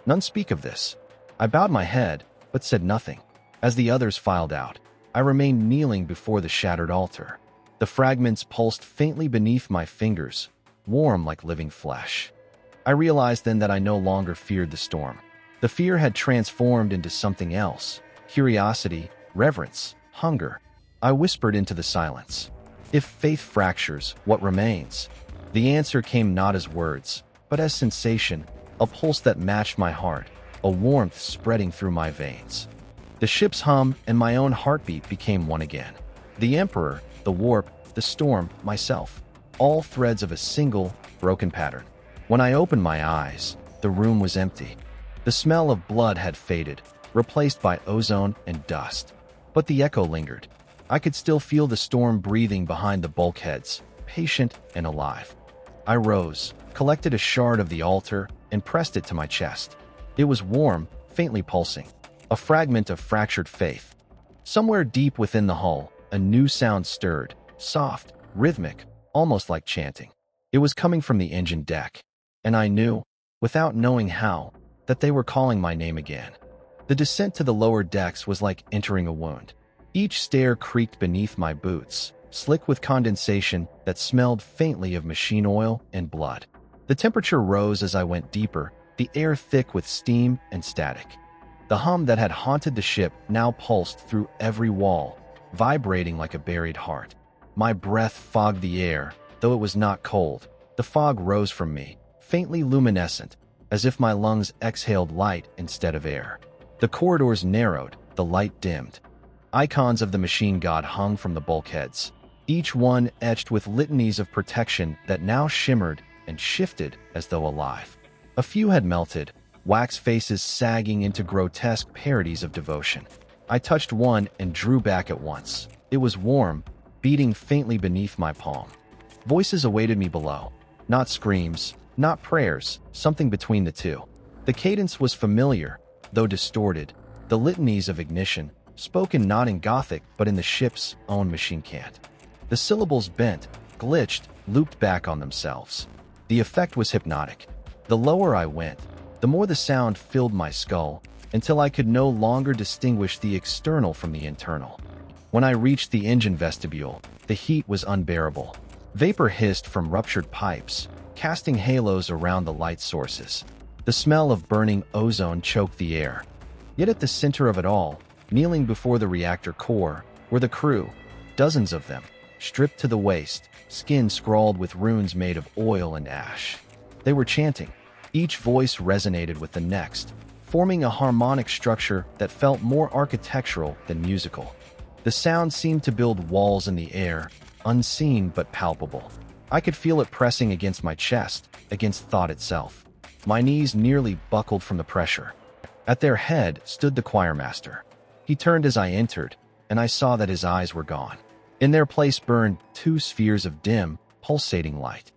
None speak of this." I bowed my head, but said nothing. As the others filed out, I remained kneeling before the shattered altar. The fragments pulsed faintly beneath my fingers, warm like living flesh. I realized then that I no longer feared the storm. The fear had transformed into something else: curiosity, reverence, hunger. I whispered into the silence, "If faith fractures, what remains?" The answer came not as words, but as sensation, a pulse that matched my heart, a warmth spreading through my veins. The ship's hum and my own heartbeat became one again. The Emperor, the warp, the storm, myself, all threads of a single, broken pattern. When I opened my eyes, the room was empty. The smell of blood had faded, replaced by ozone and dust. But the echo lingered. I could still feel the storm breathing behind the bulkheads, patient and alive. I rose, collected a shard of the altar, and pressed it to my chest. It was warm, faintly pulsing, a fragment of fractured faith. Somewhere deep within the hull, a new sound stirred, soft, rhythmic, almost like chanting. It was coming from the engine deck, and I knew, without knowing how, that they were calling my name again. The descent to the lower decks was like entering a wound. Each stair creaked beneath my boots, slick with condensation that smelled faintly of machine oil and blood. The temperature rose as I went deeper, the air thick with steam and static. The hum that had haunted the ship now pulsed through every wall, vibrating like a buried heart. My breath fogged the air, though it was not cold. The fog rose from me, faintly luminescent, as if my lungs exhaled light instead of air. The corridors narrowed, the light dimmed. Icons of the machine god hung from the bulkheads, each one etched with litanies of protection that now shimmered and shifted as though alive. A few had melted, wax faces sagging into grotesque parodies of devotion. I touched one and drew back at once. It was warm, beating faintly beneath my palm. Voices awaited me below. Not screams, not prayers, something between the two. The cadence was familiar, though distorted, the litanies of ignition, spoken not in Gothic but in the ship's own machine cant. The syllables bent, glitched, looped back on themselves. The effect was hypnotic. The lower I went, the more the sound filled my skull, until I could no longer distinguish the external from the internal. When I reached the engine vestibule, the heat was unbearable. Vapor hissed from ruptured pipes, casting halos around the light sources. The smell of burning ozone choked the air. Yet at the center of it all, kneeling before the reactor core, were the crew, dozens of them, stripped to the waist, skin scrawled with runes made of oil and ash. They were chanting. Each voice resonated with the next, forming a harmonic structure that felt more architectural than musical. The sound seemed to build walls in the air, unseen but palpable. I could feel it pressing against my chest, against thought itself. My knees nearly buckled from the pressure. At their head stood the choirmaster. He turned as I entered, and I saw that his eyes were gone. In their place burned two spheres of dim, pulsating light.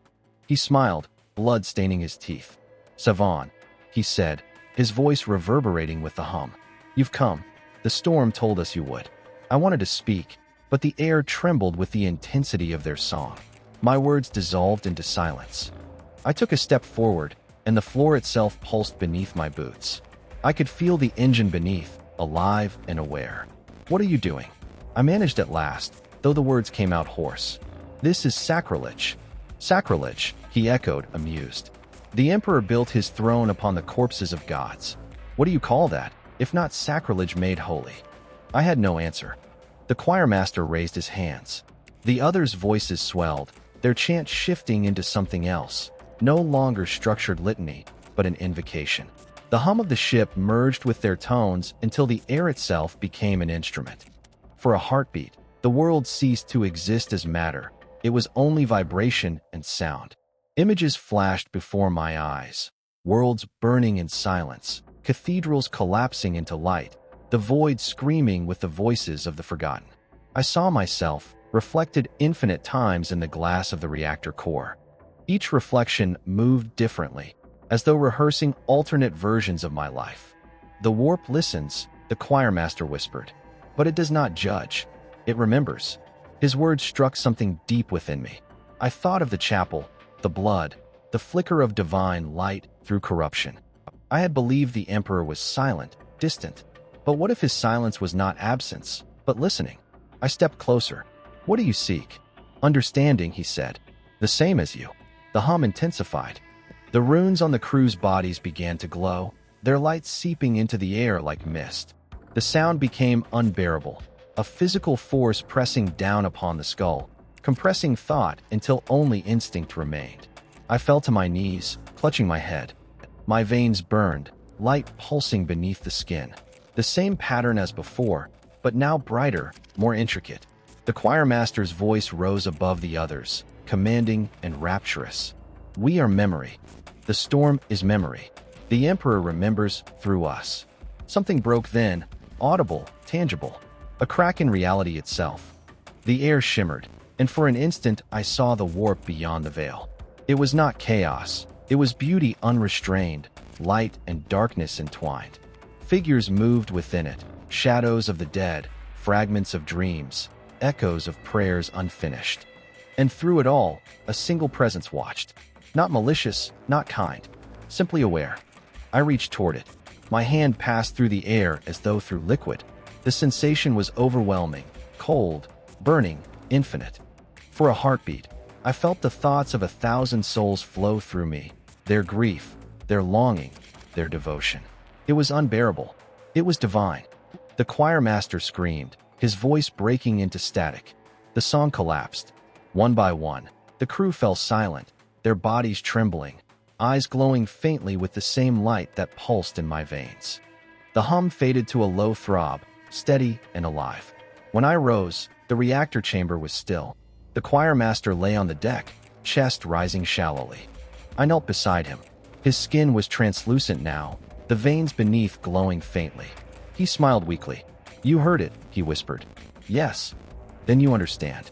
He smiled, blood staining his teeth. "Savon," he said, his voice reverberating with the hum. "You've come. The storm told us you would." I wanted to speak, but the air trembled with the intensity of their song. My words dissolved into silence. I took a step forward, and the floor itself pulsed beneath my boots. I could feel the engine beneath, alive and aware. What are you doing? I managed at last, though the words came out hoarse. This is sacrilege. Sacrilege, he echoed, amused. The Emperor built his throne upon the corpses of gods. What do you call that, if not sacrilege made holy? I had no answer. The choirmaster raised his hands. The others' voices swelled, their chant shifting into something else, no longer structured litany, but an invocation. The hum of the ship merged with their tones until the air itself became an instrument. For a heartbeat, the world ceased to exist as matter. It was only vibration and sound. Images flashed before my eyes. Worlds burning in silence, cathedrals collapsing into light, the void screaming with the voices of the forgotten. I saw myself, reflected infinite times in the glass of the reactor core. Each reflection moved differently, as though rehearsing alternate versions of my life. The warp listens, the choirmaster whispered, but it does not judge. It remembers. His words struck something deep within me. I thought of the chapel, the blood, the flicker of divine light through corruption. I had believed the Emperor was silent, distant. But what if his silence was not absence, but listening? I stepped closer. What do you seek? Understanding, he said. The same as you. The hum intensified. The runes on the crew's bodies began to glow, their light seeping into the air like mist. The sound became unbearable, a physical force pressing down upon the skull, compressing thought until only instinct remained. I fell to my knees, clutching my head. My veins burned, light pulsing beneath the skin. The same pattern as before, but now brighter, more intricate. The choirmaster's voice rose above the others, commanding and rapturous. We are memory. The storm is memory. The Emperor remembers through us. Something broke then, audible, tangible. A crack in reality itself. The air shimmered, and for an instant I saw the warp beyond the veil. It was not chaos. It was beauty unrestrained, light and darkness entwined. Figures moved within it, shadows of the dead, fragments of dreams, echoes of prayers unfinished. And through it all, a single presence watched. Not malicious, not kind, simply aware. I reached toward it. My hand passed through the air as though through liquid. The sensation was overwhelming, cold, burning, infinite. For a heartbeat, I felt the thoughts of 1,000 souls flow through me, their grief, their longing, their devotion. It was unbearable. It was divine. The choirmaster screamed, his voice breaking into static. The song collapsed. One by one, the crew fell silent, their bodies trembling, eyes glowing faintly with the same light that pulsed in my veins. The hum faded to a low throb, steady and alive. When I rose, the reactor chamber was still. The choirmaster lay on the deck, chest rising shallowly. I knelt beside him. His skin was translucent now, the veins beneath glowing faintly. He smiled weakly. You heard it, he whispered. Yes. Then you understand.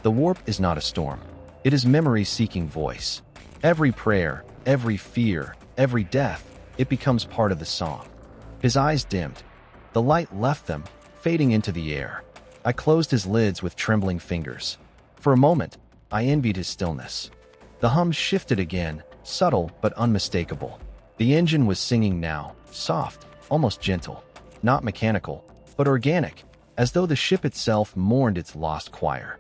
The warp is not a storm. It is memory seeking voice. Every prayer, every fear, every death, it becomes part of the song. His eyes dimmed. The light left them, fading into the air. I closed his lids with trembling fingers. For a moment, I envied his stillness. The hum shifted again, subtle but unmistakable. The engine was singing now, soft, almost gentle. Not mechanical, but organic, as though the ship itself mourned its lost choir.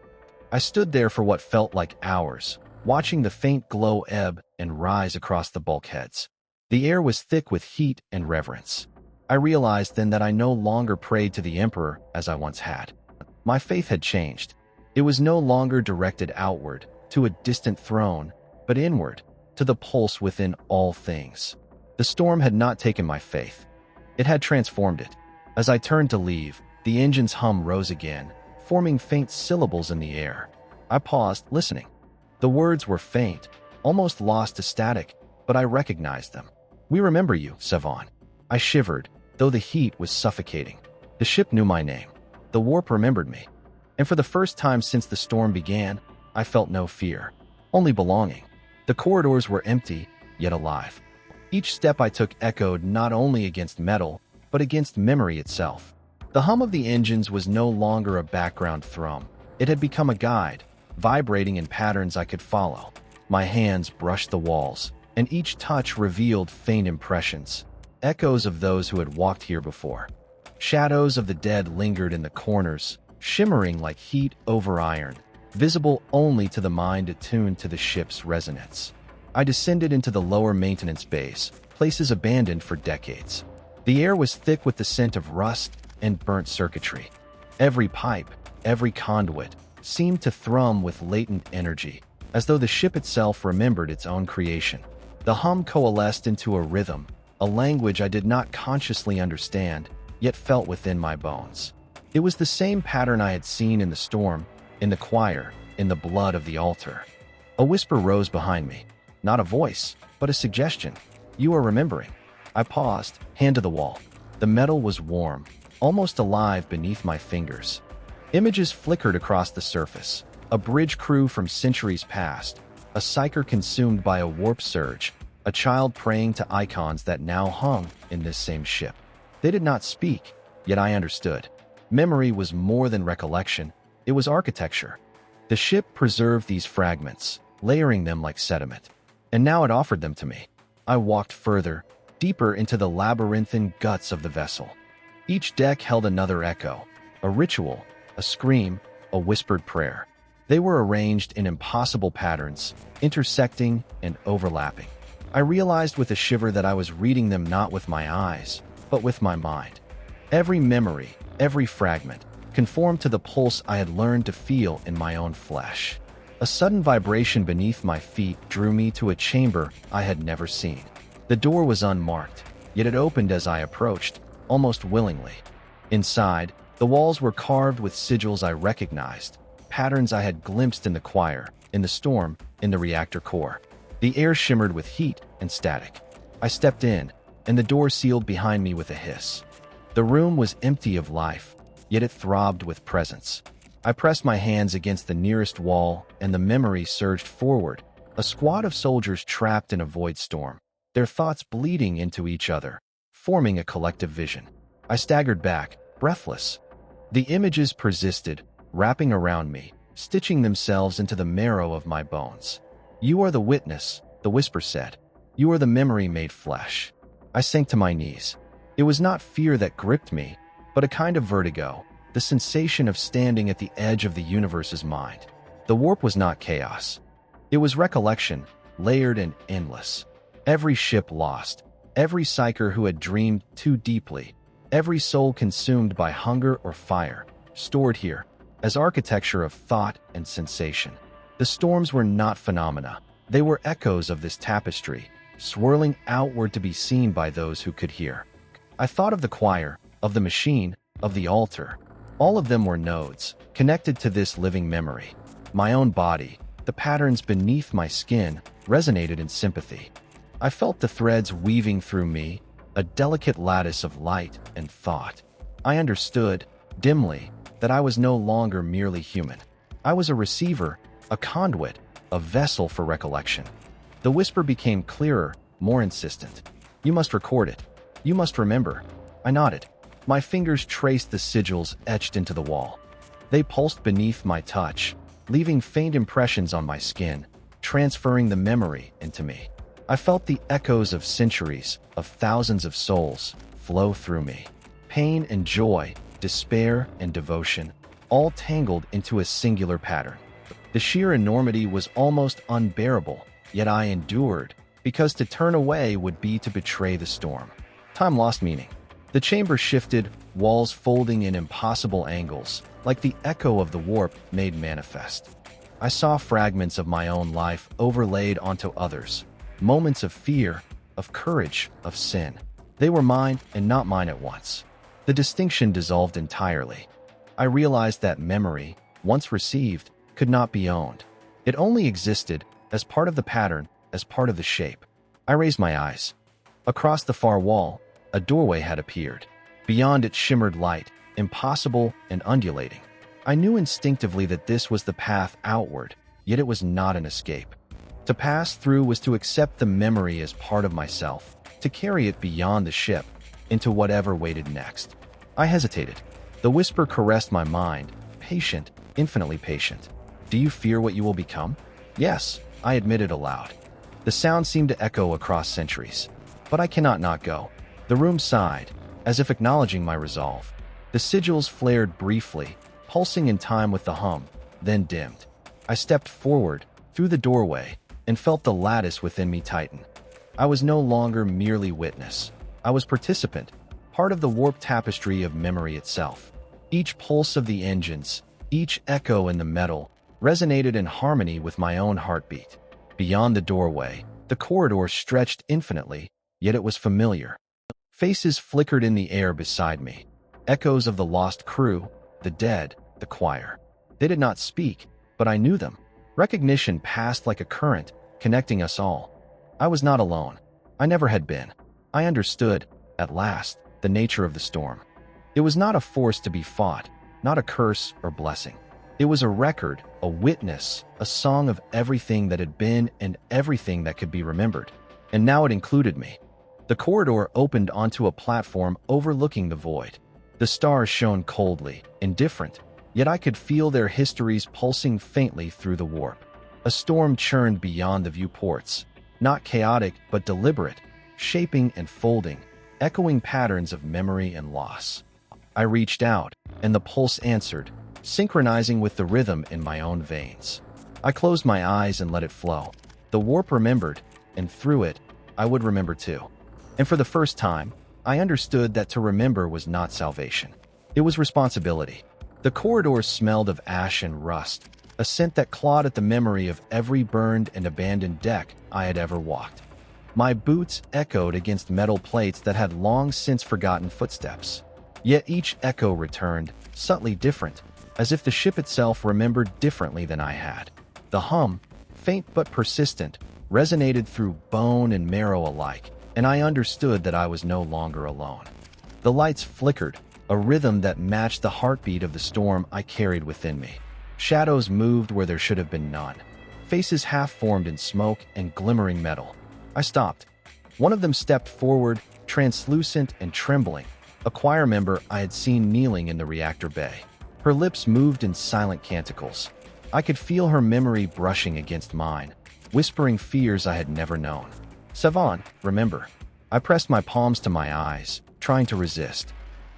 I stood there for what felt like hours, watching the faint glow ebb and rise across the bulkheads. The air was thick with heat and reverence. I realized then that I no longer prayed to the Emperor as I once had. My faith had changed. It was no longer directed outward, to a distant throne, but inward, to the pulse within all things. The storm had not taken my faith. It had transformed it. As I turned to leave, the engine's hum rose again, forming faint syllables in the air. I paused, listening. The words were faint, almost lost to static, but I recognized them. We remember you, Savon. I shivered, though the heat was suffocating. The ship knew my name. The warp remembered me. And for the first time since the storm began, I felt no fear, only belonging. The corridors were empty, yet alive. Each step I took echoed not only against metal, but against memory itself. The hum of the engines was no longer a background thrum. It had become a guide, vibrating in patterns I could follow. My hands brushed the walls, and each touch revealed faint impressions, echoes of those who had walked here before. Shadows of the dead lingered in the corners, shimmering like heat over iron, visible only to the mind attuned to the ship's resonance. I descended into the lower maintenance bays, places abandoned for decades. The air was thick with the scent of rust and burnt circuitry. Every pipe, every conduit, seemed to thrum with latent energy, as though the ship itself remembered its own creation. The hum coalesced into a rhythm, a language I did not consciously understand, yet felt within my bones. It was the same pattern I had seen in the storm, in the choir, in the blood of the altar. A whisper rose behind me. Not a voice, but a suggestion. "You are remembering." I paused, hand to the wall. The metal was warm, almost alive beneath my fingers. Images flickered across the surface. A bridge crew from centuries past, a psyker consumed by a warp surge, a child praying to icons that now hung in this same ship. They did not speak, yet I understood. Memory was more than recollection, it was architecture. The ship preserved these fragments, layering them like sediment. And now it offered them to me. I walked further, deeper into the labyrinthine guts of the vessel. Each deck held another echo, a ritual, a scream, a whispered prayer. They were arranged in impossible patterns, intersecting and overlapping. I realized with a shiver that I was reading them not with my eyes, but with my mind. Every memory, every fragment, conformed to the pulse I had learned to feel in my own flesh. A sudden vibration beneath my feet drew me to a chamber I had never seen. The door was unmarked, yet it opened as I approached, almost willingly. Inside, the walls were carved with sigils I recognized, patterns I had glimpsed in the choir, in the storm, in the reactor core. The air shimmered with heat and static. I stepped in, and the door sealed behind me with a hiss. The room was empty of life, yet it throbbed with presence. I pressed my hands against the nearest wall, and the memory surged forward, a squad of soldiers trapped in a void storm, their thoughts bleeding into each other, forming a collective vision. I staggered back, breathless. The images persisted, wrapping around me, stitching themselves into the marrow of my bones. "You are the witness," the whisper said. "You are the memory made flesh." I sank to my knees. It was not fear that gripped me, but a kind of vertigo, the sensation of standing at the edge of the universe's mind. The warp was not chaos. It was recollection, layered and endless. Every ship lost, every psyker who had dreamed too deeply, every soul consumed by hunger or fire, stored here, as architecture of thought and sensation. The storms were not phenomena. They were echoes of this tapestry, swirling outward to be seen by those who could hear. I thought of the choir, of the machine, of the altar. All of them were nodes, connected to this living memory. My own body, the patterns beneath my skin, resonated in sympathy. I felt the threads weaving through me, a delicate lattice of light and thought. I understood, dimly, that I was no longer merely human. I was a receiver, a conduit, a vessel for recollection. The whisper became clearer, more insistent. "You must record it. You must remember." I nodded. My fingers traced the sigils etched into the wall. They pulsed beneath my touch, leaving faint impressions on my skin, transferring the memory into me. I felt the echoes of centuries, of thousands of souls, flow through me. Pain and joy, despair and devotion, all tangled into a singular pattern. The sheer enormity was almost unbearable, yet I endured, because to turn away would be to betray the storm. Time lost meaning. The chamber shifted, walls folding in impossible angles, like the echo of the warp made manifest. I saw fragments of my own life overlaid onto others, moments of fear, of courage, of sin. They were mine and not mine at once. The distinction dissolved entirely. I realized that memory, once received, could not be owned. It only existed as part of the pattern, as part of the shape. I raised my eyes. Across the far wall, a doorway had appeared. Beyond it shimmered light, impossible and undulating. I knew instinctively that this was the path outward, yet it was not an escape. To pass through was to accept the memory as part of myself, to carry it beyond the ship, into whatever waited next. I hesitated. The whisper caressed my mind, patient, infinitely patient. "Do you fear what you will become?" "Yes," I admitted aloud. The sound seemed to echo across centuries. "But I cannot not go." The room sighed. as if acknowledging my resolve. The sigils flared briefly, pulsing in time with the hum, then dimmed. I stepped forward, through the doorway, and felt the lattice within me tighten. I was no longer merely witness. I was participant, part of the warp tapestry of memory itself. Each pulse of the engines, each echo in the metal, resonated in harmony with my own heartbeat. Beyond the doorway, the corridor stretched infinitely, yet it was familiar. Faces flickered in the air beside me. Echoes of the lost crew, the dead, the choir. They did not speak, but I knew them. Recognition passed like a current, connecting us all. I was not alone. I never had been. I understood, at last, the nature of the storm. It was not a force to be fought, not a curse or blessing. It was a record, a witness, a song of everything that had been and everything that could be remembered. And now it included me. The corridor opened onto a platform overlooking the void. The stars shone coldly, indifferent, yet I could feel their histories pulsing faintly through the warp. A storm churned beyond the viewports, not chaotic but deliberate, shaping and folding, echoing patterns of memory and loss. I reached out, and the pulse answered, synchronizing with the rhythm in my own veins. I closed my eyes and let it flow. The warp remembered, and through it, I would remember too. And for the first time, I understood that to remember was not salvation. It was responsibility. The corridors smelled of ash and rust, a scent that clawed at the memory of every burned and abandoned deck I had ever walked. My boots echoed against metal plates that had long since forgotten footsteps. Yet each echo returned, subtly different, as if the ship itself remembered differently than I had. The hum, faint but persistent, resonated through bone and marrow alike, and I understood that I was no longer alone. The lights flickered, a rhythm that matched the heartbeat of the storm I carried within me. Shadows moved where there should have been none. Faces half-formed in smoke and glimmering metal. I stopped. One of them stepped forward, translucent and trembling, a choir member I had seen kneeling in the reactor bay. Her lips moved in silent canticles. I could feel her memory brushing against mine, whispering fears I had never known. "Savon, remember." I pressed my palms to my eyes, trying to resist.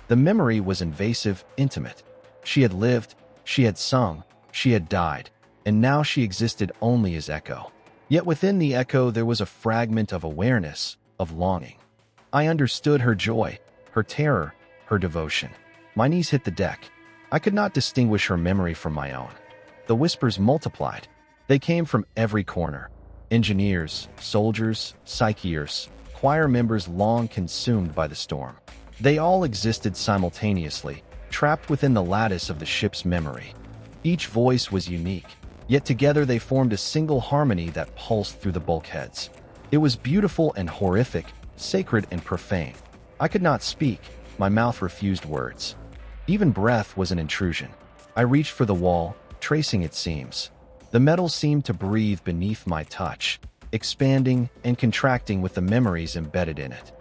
The memory was invasive, intimate. She had lived, she had sung, she had died, and now she existed only as echo. Yet within the echo there was a fragment of awareness, of longing. I understood her joy, her terror, her devotion. My knees hit the deck. I could not distinguish her memory from my own. The whispers multiplied. They came from every corner. Engineers, soldiers, psychiers, choir members long consumed by the storm. They all existed simultaneously, trapped within the lattice of the ship's memory. Each voice was unique, yet together they formed a single harmony that pulsed through the bulkheads. It was beautiful and horrific, sacred and profane. I could not speak, my mouth refused words. Even breath was an intrusion. I reached for the wall, tracing its seams. The metal seemed to breathe beneath my touch, expanding and contracting with the memories embedded in it.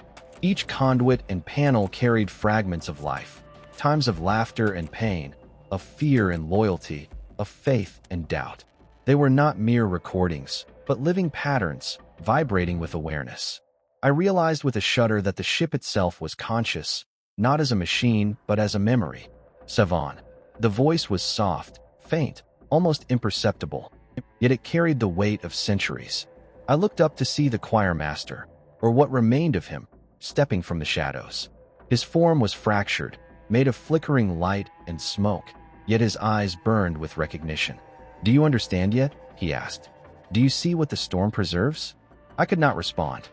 Each conduit and panel carried fragments of life, times of laughter and pain, of fear and loyalty, of faith and doubt. They were not mere recordings, but living patterns, vibrating with awareness. I realized with a shudder that the ship itself was conscious, not as a machine, but as a memory. "Savon." The voice was soft, faint, almost imperceptible, yet it carried the weight of centuries. I looked up to see the choir master, or what remained of him, stepping from the shadows. His form was fractured, made of flickering light and smoke, yet his eyes burned with recognition. "Do you understand yet?" he asked. "Do you see what the storm preserves?" I could not respond.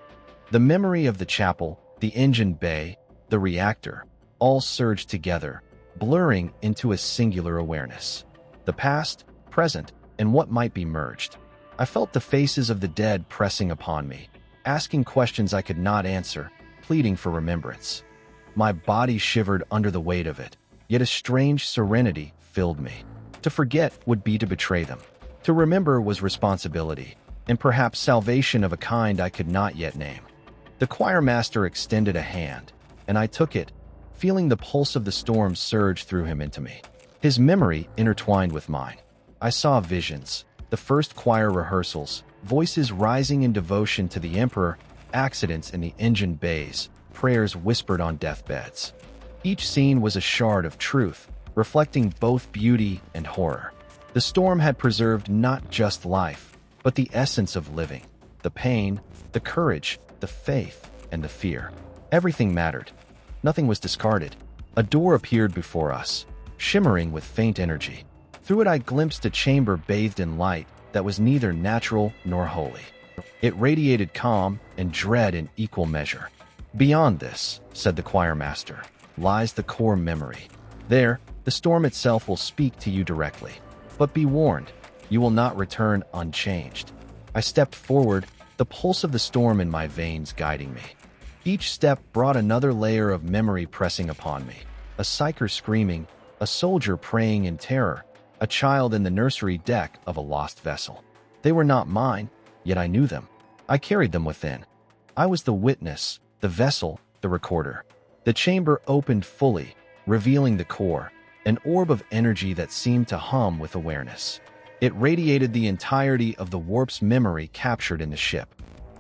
The memory of the chapel, the engine bay, the reactor, all surged together, blurring into a singular awareness. The past, present, and what might be merged. I felt the faces of the dead pressing upon me, asking questions I could not answer, pleading for remembrance. My body shivered under the weight of it, yet a strange serenity filled me. To forget would be to betray them. To remember was responsibility, and perhaps salvation of a kind I could not yet name. The choir master extended a hand, and I took it, feeling the pulse of the storm surge through him into me. His memory intertwined with mine. I saw visions, the first choir rehearsals, voices rising in devotion to the Emperor, accidents in the engine bays, prayers whispered on deathbeds. Each scene was a shard of truth, reflecting both beauty and horror. The storm had preserved not just life, but the essence of living. The pain, the courage, the faith, and the fear. Everything mattered. Nothing was discarded. A door appeared before us, shimmering with faint energy. Through it I glimpsed a chamber bathed in light that was neither natural nor holy. It radiated calm and dread in equal measure. Beyond this, said the choir master, lies the core memory. There, the storm itself will speak to you directly. But be warned, you will not return unchanged. I stepped forward, the pulse of the storm in my veins guiding me. Each step brought another layer of memory pressing upon me. A psyker screaming, a soldier praying in terror, a child in the nursery deck of a lost vessel. They were not mine, yet I knew them. I carried them within. I was the witness, the vessel, the recorder. The chamber opened fully, revealing the core, an orb of energy that seemed to hum with awareness. It radiated the entirety of the warp's memory captured in the ship.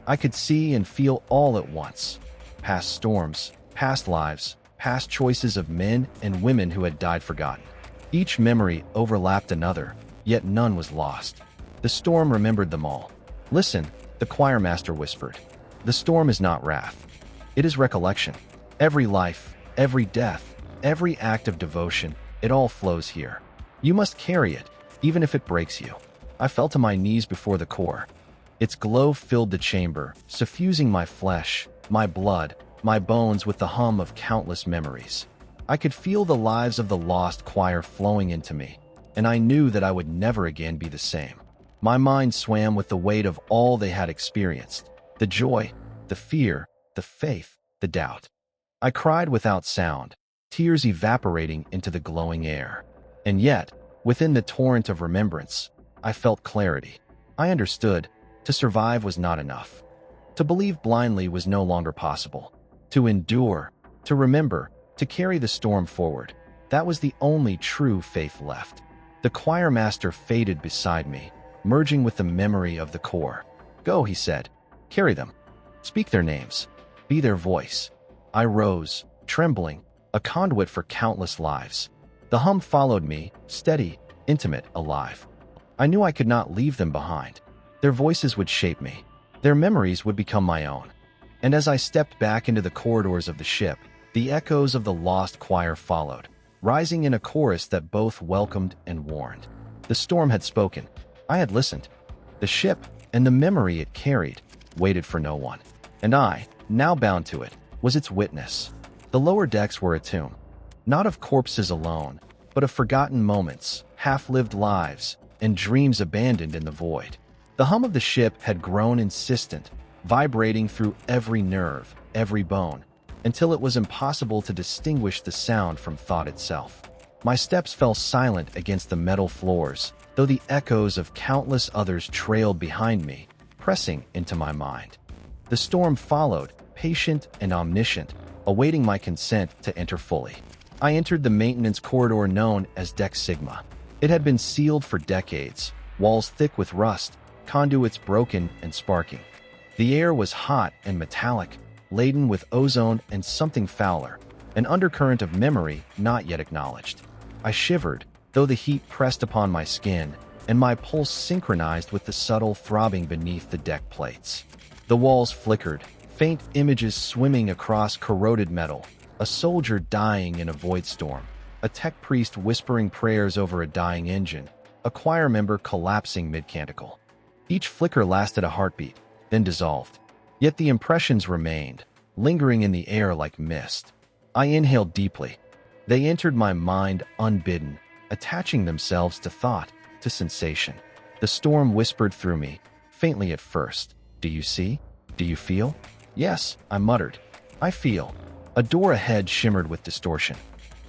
I could see and feel all at once. Past storms, past lives, past choices of men and women who had died forgotten. Each memory overlapped another, yet none was lost. The storm remembered them all. Listen, the choir master whispered. The storm is not wrath. It is recollection. Every life, every death, every act of devotion, it all flows here. You must carry it, even if it breaks you. I fell to my knees before the core. Its glow filled the chamber, suffusing my flesh, my blood, my bones with the hum of countless memories. I could feel the lives of the lost choir flowing into me, and I knew that I would never again be the same. My mind swam with the weight of all they had experienced, the joy, the fear, the faith, the doubt. I cried without sound, tears evaporating into the glowing air. And yet, within the torrent of remembrance, I felt clarity. I understood. To survive was not enough. To believe blindly was no longer possible. To endure, to remember, to carry the storm forward, that was the only true faith left. The choir master faded beside me, merging with the memory of the core. Go, he said. Carry them. Speak their names. Be their voice. I rose, trembling, a conduit for countless lives. The hum followed me, steady, intimate, alive. I knew I could not leave them behind. Their voices would shape me. Their memories would become my own. And as I stepped back into the corridors of the ship, the echoes of the lost choir followed, rising in a chorus that both welcomed and warned. The storm had spoken. I had listened. The ship, and the memory it carried, waited for no one. And I, now bound to it, was its witness. The lower decks were a tomb, not of corpses alone, but of forgotten moments, half-lived lives, and dreams abandoned in the void. The hum of the ship had grown insistent, vibrating through every nerve, every bone, until it was impossible to distinguish the sound from thought itself. My steps fell silent against the metal floors, though the echoes of countless others trailed behind me, pressing into my mind. The storm followed, patient and omniscient, awaiting my consent to enter fully. I entered the maintenance corridor known as Deck Sigma. It had been sealed for decades, walls thick with rust, conduits broken and sparking. The air was hot and metallic, laden with ozone and something fouler, an undercurrent of memory not yet acknowledged. I shivered, though the heat pressed upon my skin, and my pulse synchronized with the subtle throbbing beneath the deck plates. The walls flickered, faint images swimming across corroded metal, a soldier dying in a void storm, a tech priest whispering prayers over a dying engine, a choir member collapsing mid-canticle. Each flicker lasted a heartbeat, then dissolved. Yet the impressions remained, lingering in the air like mist. I inhaled deeply. They entered my mind unbidden, attaching themselves to thought, to sensation. The storm whispered through me, faintly at first. Do you see? Do you feel? Yes, I muttered. I feel. A door ahead shimmered with distortion.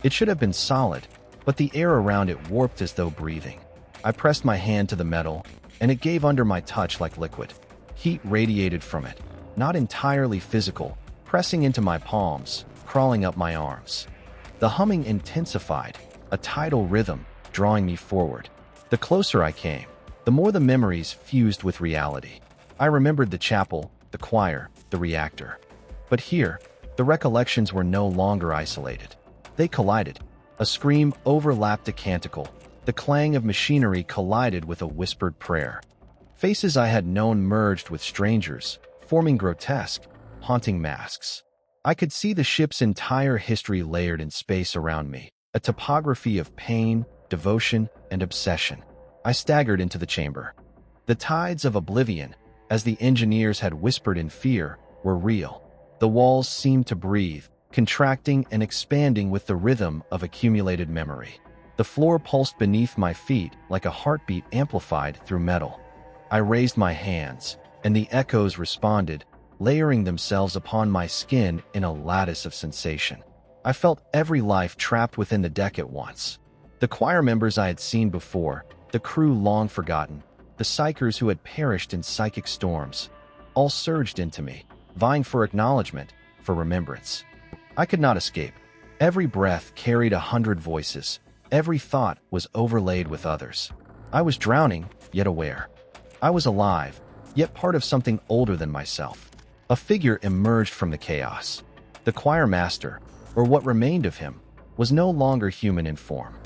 It should have been solid, but the air around it warped as though breathing. I pressed my hand to the metal, and it gave under my touch like liquid. Heat radiated from it, not entirely physical, pressing into my palms, crawling up my arms. The humming intensified, a tidal rhythm, drawing me forward. The closer I came, the more the memories fused with reality. I remembered the chapel, the choir, the reactor. But here, The recollections were no longer isolated. They collided. A scream overlapped a canticle. The clang of machinery collided with a whispered prayer. Faces I had known merged with strangers, forming grotesque, haunting masks. I could see the ship's entire history layered in space around me, a topography of pain, devotion, and obsession. I staggered into the chamber. The tides of oblivion, as the engineers had whispered in fear, were real. The walls seemed to breathe, contracting and expanding with the rhythm of accumulated memory. The floor pulsed beneath my feet like a heartbeat amplified through metal. I raised my hands, and the echoes responded, layering themselves upon my skin in a lattice of sensation. I felt every life trapped within the deck at once. The choir members I had seen before, the crew long forgotten, the psychers who had perished in psychic storms, all surged into me, vying for acknowledgement, for remembrance. I could not escape. Every breath carried 100 voices. Every thought was overlaid with others. I was drowning, yet aware. I was alive, yet part of something older than myself. A figure emerged from the chaos. The choir master, or what remained of him, was no longer human in form.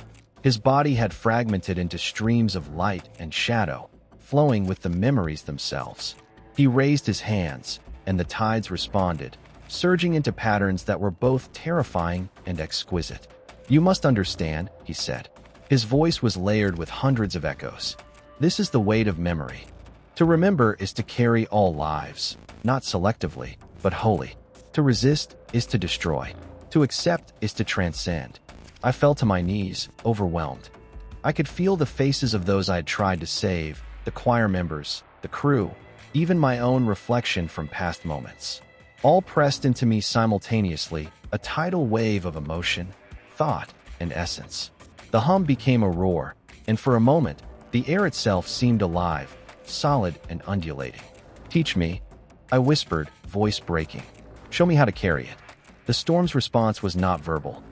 His body had fragmented into streams of light and shadow, flowing with the memories themselves. He raised his hands, and the tides responded, surging into patterns that were both terrifying and exquisite. "You must understand," he said. His voice was layered with hundreds of echoes. "This is the weight of memory. To remember is to carry all lives, not selectively, but wholly. To resist is to destroy. To accept is to transcend." I fell to my knees, overwhelmed. I could feel the faces of those I had tried to save, the choir members, the crew, even my own reflection from past moments. All pressed into me simultaneously, a tidal wave of emotion, thought, and essence. The hum became a roar, and for a moment, the air itself seemed alive, solid and undulating. "Teach me," I whispered, voice breaking. "Show me how to carry it." The storm's response was not verbal.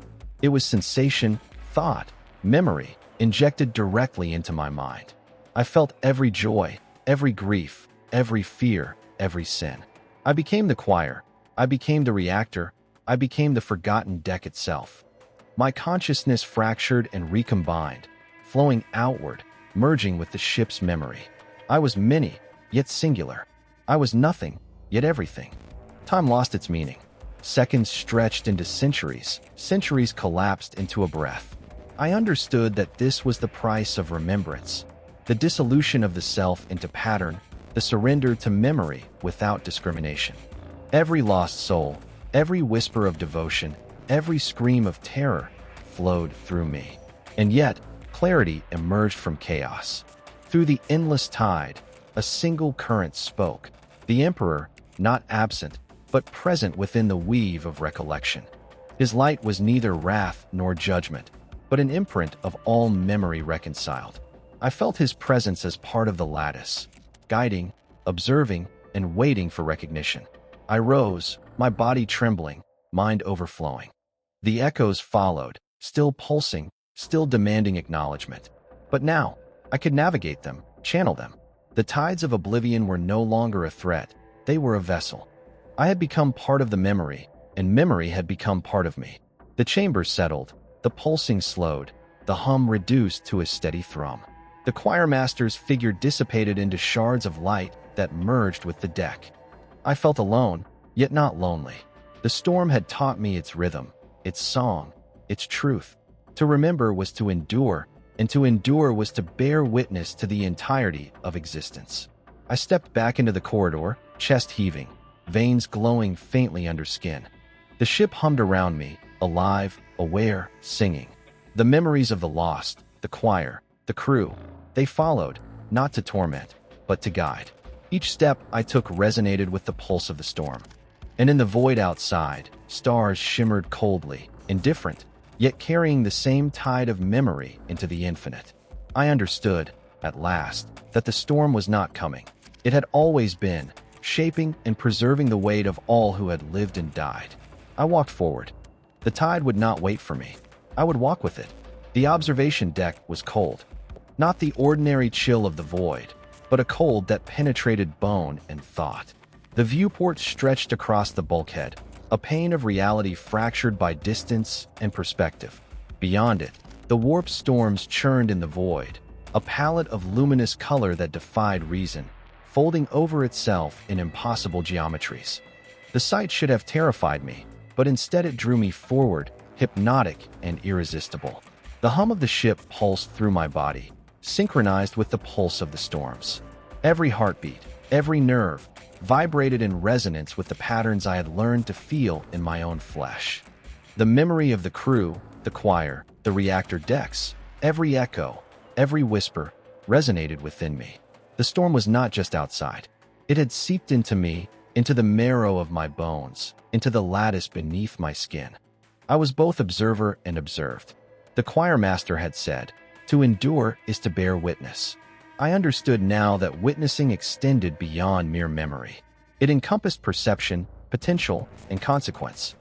It was sensation, thought, memory, injected directly into my mind. I felt every joy, every grief, every fear, every sin. I became the choir. I became the reactor. I became the forgotten deck itself. My consciousness fractured and recombined, flowing outward, merging with the ship's memory. I was many, yet singular. I was nothing, yet everything. Time lost its meaning. Seconds stretched into centuries. Centuries collapsed into a breath. I understood that this was the price of remembrance. The dissolution of the self into pattern, the surrender to memory without discrimination. Every lost soul, every whisper of devotion, every scream of terror flowed through me. And yet, clarity emerged from chaos. Through the endless tide, a single current spoke. The Emperor, not absent, but present within the weave of recollection. His light was neither wrath nor judgment, but an imprint of all memory reconciled. I felt his presence as part of the lattice, guiding, observing, and waiting for recognition. I rose, my body trembling, mind overflowing. The echoes followed, still pulsing, still demanding acknowledgement. But now, I could navigate them, channel them. The tides of oblivion were no longer a threat, they were a vessel. I had become part of the memory, and memory had become part of me. The chamber settled, the pulsing slowed, the hum reduced to a steady thrum. The choir master's figure dissipated into shards of light that merged with the deck. I felt alone, yet not lonely. The storm had taught me its rhythm, its song, its truth. To remember was to endure, and to endure was to bear witness to the entirety of existence. I stepped back into the corridor, chest heaving, veins glowing faintly under skin. The ship hummed around me, alive, aware, singing. The memories of the lost, the choir, the crew, they followed, not to torment, but to guide. Each step I took resonated with the pulse of the storm. And in the void outside, stars shimmered coldly, indifferent, yet carrying the same tide of memory into the infinite. I understood, at last, that the storm was not coming. It had always been, shaping and preserving the weight of all who had lived and died. I walked forward. The tide would not wait for me. I would walk with it. The observation deck was cold. Not the ordinary chill of the void, but a cold that penetrated bone and thought. The viewport stretched across the bulkhead, a pane of reality fractured by distance and perspective. Beyond it, the warp storms churned in the void, a palette of luminous color that defied reason, folding over itself in impossible geometries. The sight should have terrified me, but instead it drew me forward, hypnotic and irresistible. The hum of the ship pulsed through my body, synchronized with the pulse of the storms. Every heartbeat, every nerve, vibrated in resonance with the patterns I had learned to feel in my own flesh. The memory of the crew, the choir, the reactor decks, every echo, every whisper, resonated within me. The storm was not just outside. It had seeped into me, into the marrow of my bones, into the lattice beneath my skin. I was both observer and observed. The choir master had said, "To endure is to bear witness." I understood now that witnessing extended beyond mere memory. It encompassed perception, potential, and consequence.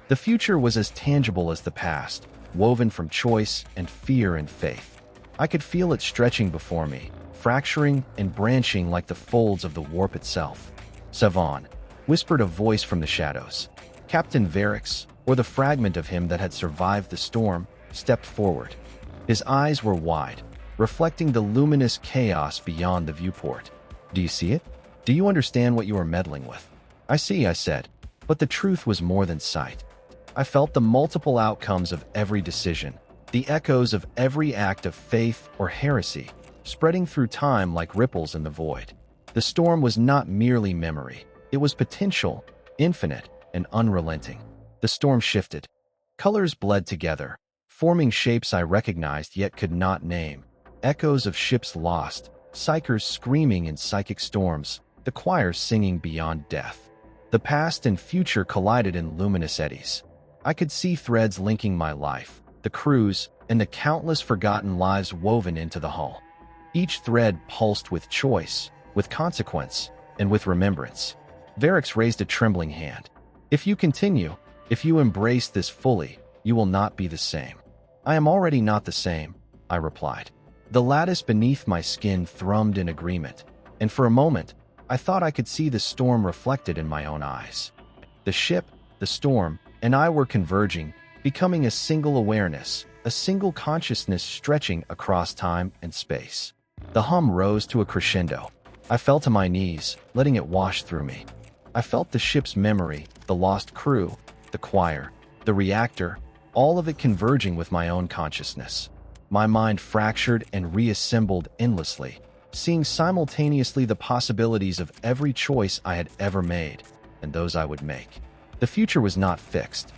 The future was as tangible as the past, woven from choice and fear and faith. I could feel it stretching before me, fracturing and branching like the folds of the warp itself. "Savon," whispered a voice from the shadows. Captain Varix, or the fragment of him that had survived the storm, stepped forward. His eyes were wide, reflecting the luminous chaos beyond the viewport. "Do you see it? Do you understand what you are meddling with?" "I see," I said, but the truth was more than sight. I felt the multiple outcomes of every decision, the echoes of every act of faith or heresy, spreading through time like ripples in the void. The storm was not merely memory. It was potential, infinite, and unrelenting. The storm shifted. Colors bled together, forming shapes I recognized yet could not name. Echoes of ships lost, psychers screaming in psychic storms, the choir singing beyond death. The past and future collided in luminous eddies. I could see threads linking my life, the crew's, and the countless forgotten lives woven into the hull. Each thread pulsed with choice, with consequence, and with remembrance. Varix raised a trembling hand. "If you continue, if you embrace this fully, you will not be the same." "I am already not the same," I replied. The lattice beneath my skin thrummed in agreement, and for a moment, I thought I could see the storm reflected in my own eyes. The ship, the storm, and I were converging, becoming a single awareness, a single consciousness stretching across time and space. The hum rose to a crescendo. I fell to my knees, letting it wash through me. I felt the ship's memory, the lost crew, the choir, the reactor, all of it converging with my own consciousness. My mind fractured and reassembled endlessly, seeing simultaneously the possibilities of every choice I had ever made, and those I would make. The future was not fixed.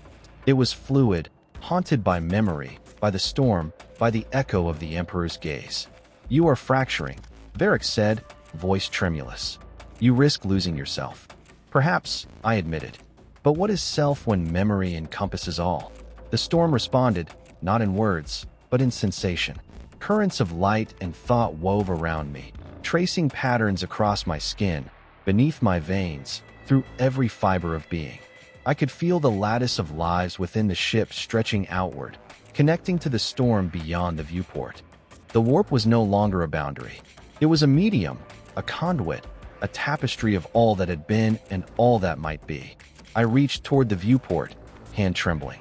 It was fluid, haunted by memory, by the storm, by the echo of the Emperor's gaze. "You are fracturing," Varix said, voice tremulous. "You risk losing yourself." "Perhaps," I admitted. "But what is self when memory encompasses all?" The storm responded, not in words, but in sensation. Currents of light and thought wove around me, tracing patterns across my skin, beneath my veins, through every fiber of being. I could feel the lattice of lives within the ship stretching outward, connecting to the storm beyond the viewport. The warp was no longer a boundary. It was a medium, a conduit, a tapestry of all that had been and all that might be. I reached toward the viewport, hand trembling.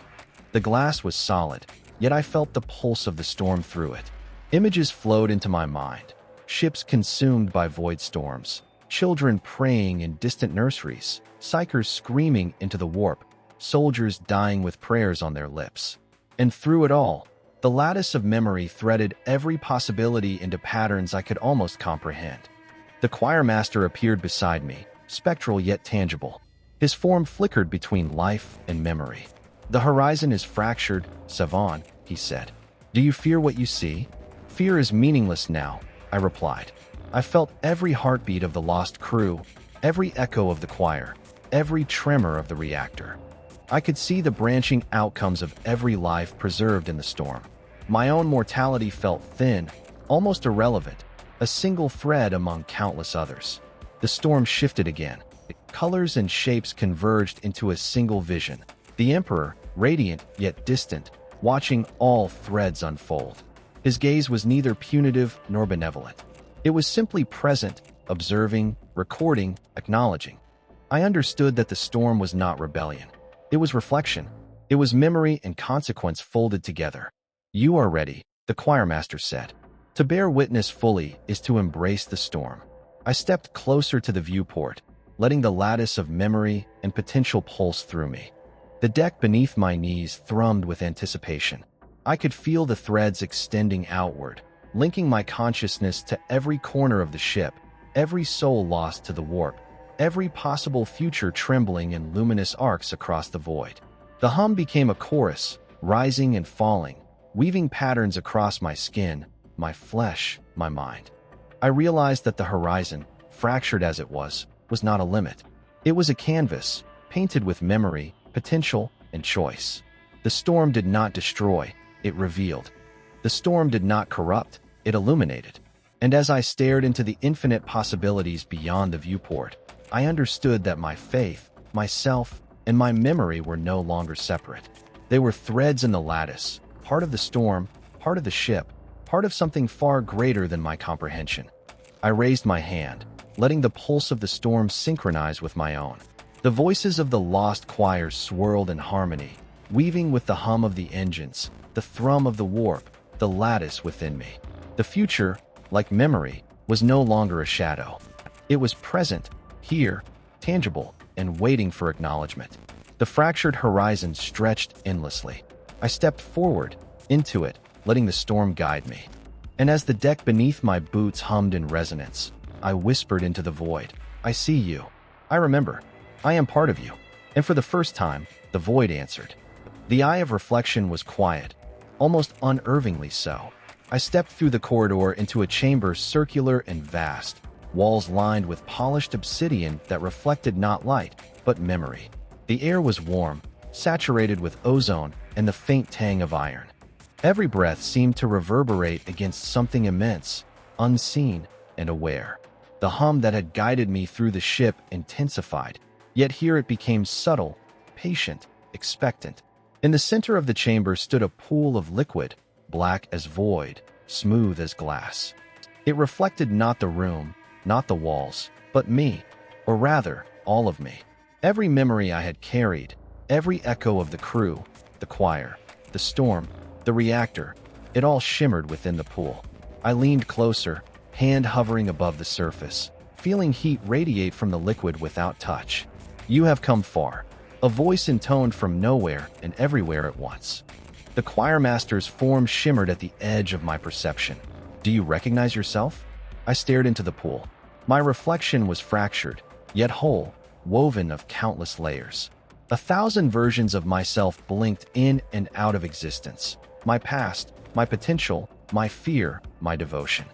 The glass was solid, yet I felt the pulse of the storm through it. Images flowed into my mind. Ships consumed by void storms, children praying in distant nurseries, psychers screaming into the warp, soldiers dying with prayers on their lips. And through it all, the lattice of memory threaded every possibility into patterns I could almost comprehend. The choir master appeared beside me, spectral yet tangible. His form flickered between life and memory. "The horizon is fractured, Savon," he said. "Do you fear what you see?" "Fear is meaningless now," I replied. I felt every heartbeat of the lost crew, every echo of the choir, every tremor of the reactor. I could see the branching outcomes of every life preserved in the storm. My own mortality felt thin, almost irrelevant, a single thread among countless others. The storm shifted again. Colors and shapes converged into a single vision. The Emperor, radiant yet distant, watching all threads unfold. His gaze was neither punitive nor benevolent. It was simply present, observing, recording, acknowledging. I understood that the storm was not rebellion. It was reflection. It was memory and consequence folded together. You are ready, the choirmaster said. To bear witness fully is to embrace the storm. I stepped closer to the viewport, letting the lattice of memory and potential pulse through me. The deck beneath my knees thrummed with anticipation. I could feel the threads extending outward, linking my consciousness to every corner of the ship, every soul lost to the warp, every possible future trembling in luminous arcs across the void. The hum became a chorus, rising and falling, weaving patterns across my skin, my flesh, my mind. I realized that the horizon, fractured as it was not a limit. It was a canvas, painted with memory, potential, and choice. The storm did not destroy, it revealed. The storm did not corrupt, it illuminated. And as I stared into the infinite possibilities beyond the viewport, I understood that my faith, myself, and my memory were no longer separate. They were threads in the lattice, part of the storm, part of the ship, part of something far greater than my comprehension. I raised my hand, letting the pulse of the storm synchronize with my own. The voices of the lost choirs swirled in harmony, weaving with the hum of the engines, the thrum of the warp, the lattice within me. The future, like memory, was no longer a shadow. It was present, here, tangible, and waiting for acknowledgement. The fractured horizon stretched endlessly. I stepped forward, into it, letting the storm guide me. And as the deck beneath my boots hummed in resonance, I whispered into the void, I see you. I remember. I am part of you. And for the first time, the void answered. The eye of reflection was quiet, almost unnervingly so. I stepped through the corridor into a chamber circular and vast, walls lined with polished obsidian that reflected not light, but memory. The air was warm, saturated with ozone and the faint tang of iron. Every breath seemed to reverberate against something immense, unseen, and aware. The hum that had guided me through the ship intensified, yet here it became subtle, patient, expectant. In the center of the chamber stood a pool of liquid, black as void, smooth as glass. It reflected not the room, not the walls, but me, or rather, all of me. Every memory I had carried, every echo of the crew, the choir, the storm, the reactor, it all shimmered within the pool. I leaned closer, hand hovering above the surface, feeling heat radiate from the liquid without touch. You have come far. A voice intoned from nowhere and everywhere at once. The choirmaster's form shimmered at the edge of my perception. Do you recognize yourself? I stared into the pool. My reflection was fractured, yet whole, woven of countless layers. 1,000 versions of myself blinked in and out of existence. My past, my potential, my fear, my devotion.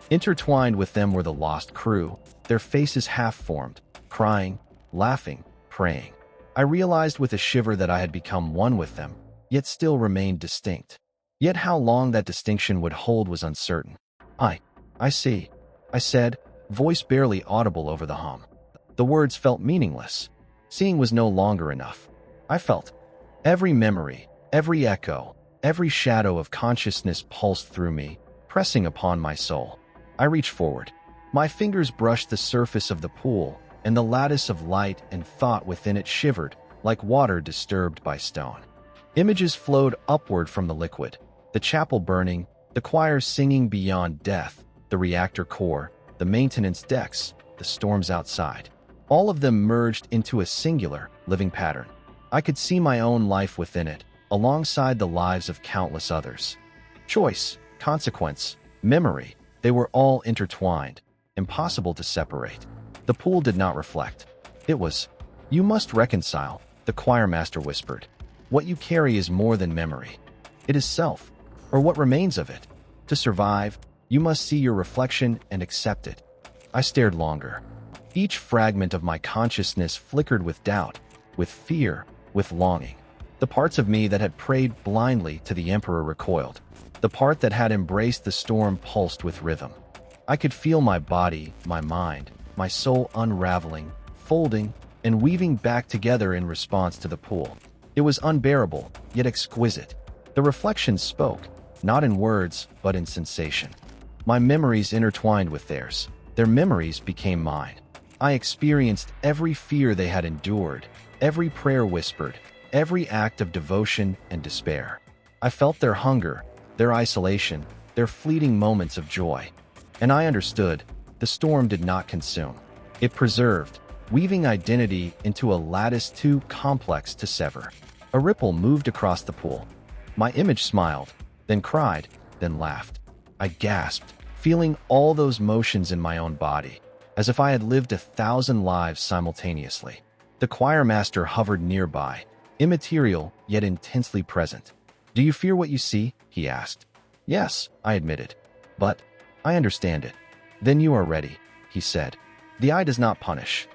Intertwined with them were the lost crew, their faces half-formed, crying, laughing, praying. I realized with a shiver that I had become one with them, yet still remained distinct. Yet how long that distinction would hold was uncertain. I see, I said, voice barely audible over the hum. The words felt meaningless. Seeing was no longer enough. I felt. Every memory, every echo, every shadow of consciousness pulsed through me, pressing upon my soul. I reached forward. My fingers brushed the surface of the pool, and the lattice of light and thought within it shivered, like water disturbed by stone. Images flowed upward from the liquid, the chapel burning, the choir singing beyond death, the reactor core, the maintenance decks, the storms outside. All of them merged into a singular, living pattern. I could see my own life within it, alongside the lives of countless others. Choice, consequence, memory, they were all intertwined, impossible to separate. The pool did not reflect. It was. You must reconcile, the choirmaster whispered. What you carry is more than memory. It is self, or what remains of it. To survive, you must see your reflection and accept it. I stared longer. Each fragment of my consciousness flickered with doubt, with fear, with longing. The parts of me that had prayed blindly to the Emperor recoiled. The part that had embraced the storm pulsed with rhythm. I could feel my body, my mind, my soul unraveling, folding, and weaving back together in response to the pool. It was unbearable, yet exquisite. The reflections spoke, not in words, but in sensation. My memories intertwined with theirs. Their memories became mine. I experienced every fear they had endured, every prayer whispered, every act of devotion and despair. I felt their hunger, their isolation, their fleeting moments of joy. And I understood, the storm did not consume. It preserved, weaving identity into a lattice too complex to sever. A ripple moved across the pool. My image smiled, then cried, then laughed. I gasped, feeling all those motions in my own body, as if I had lived 1,000 lives simultaneously. The choir master hovered nearby, immaterial yet intensely present. "Do you fear what you see?" he asked. "Yes," I admitted. "But I understand it." "Then you are ready," he said. "The eye does not punish.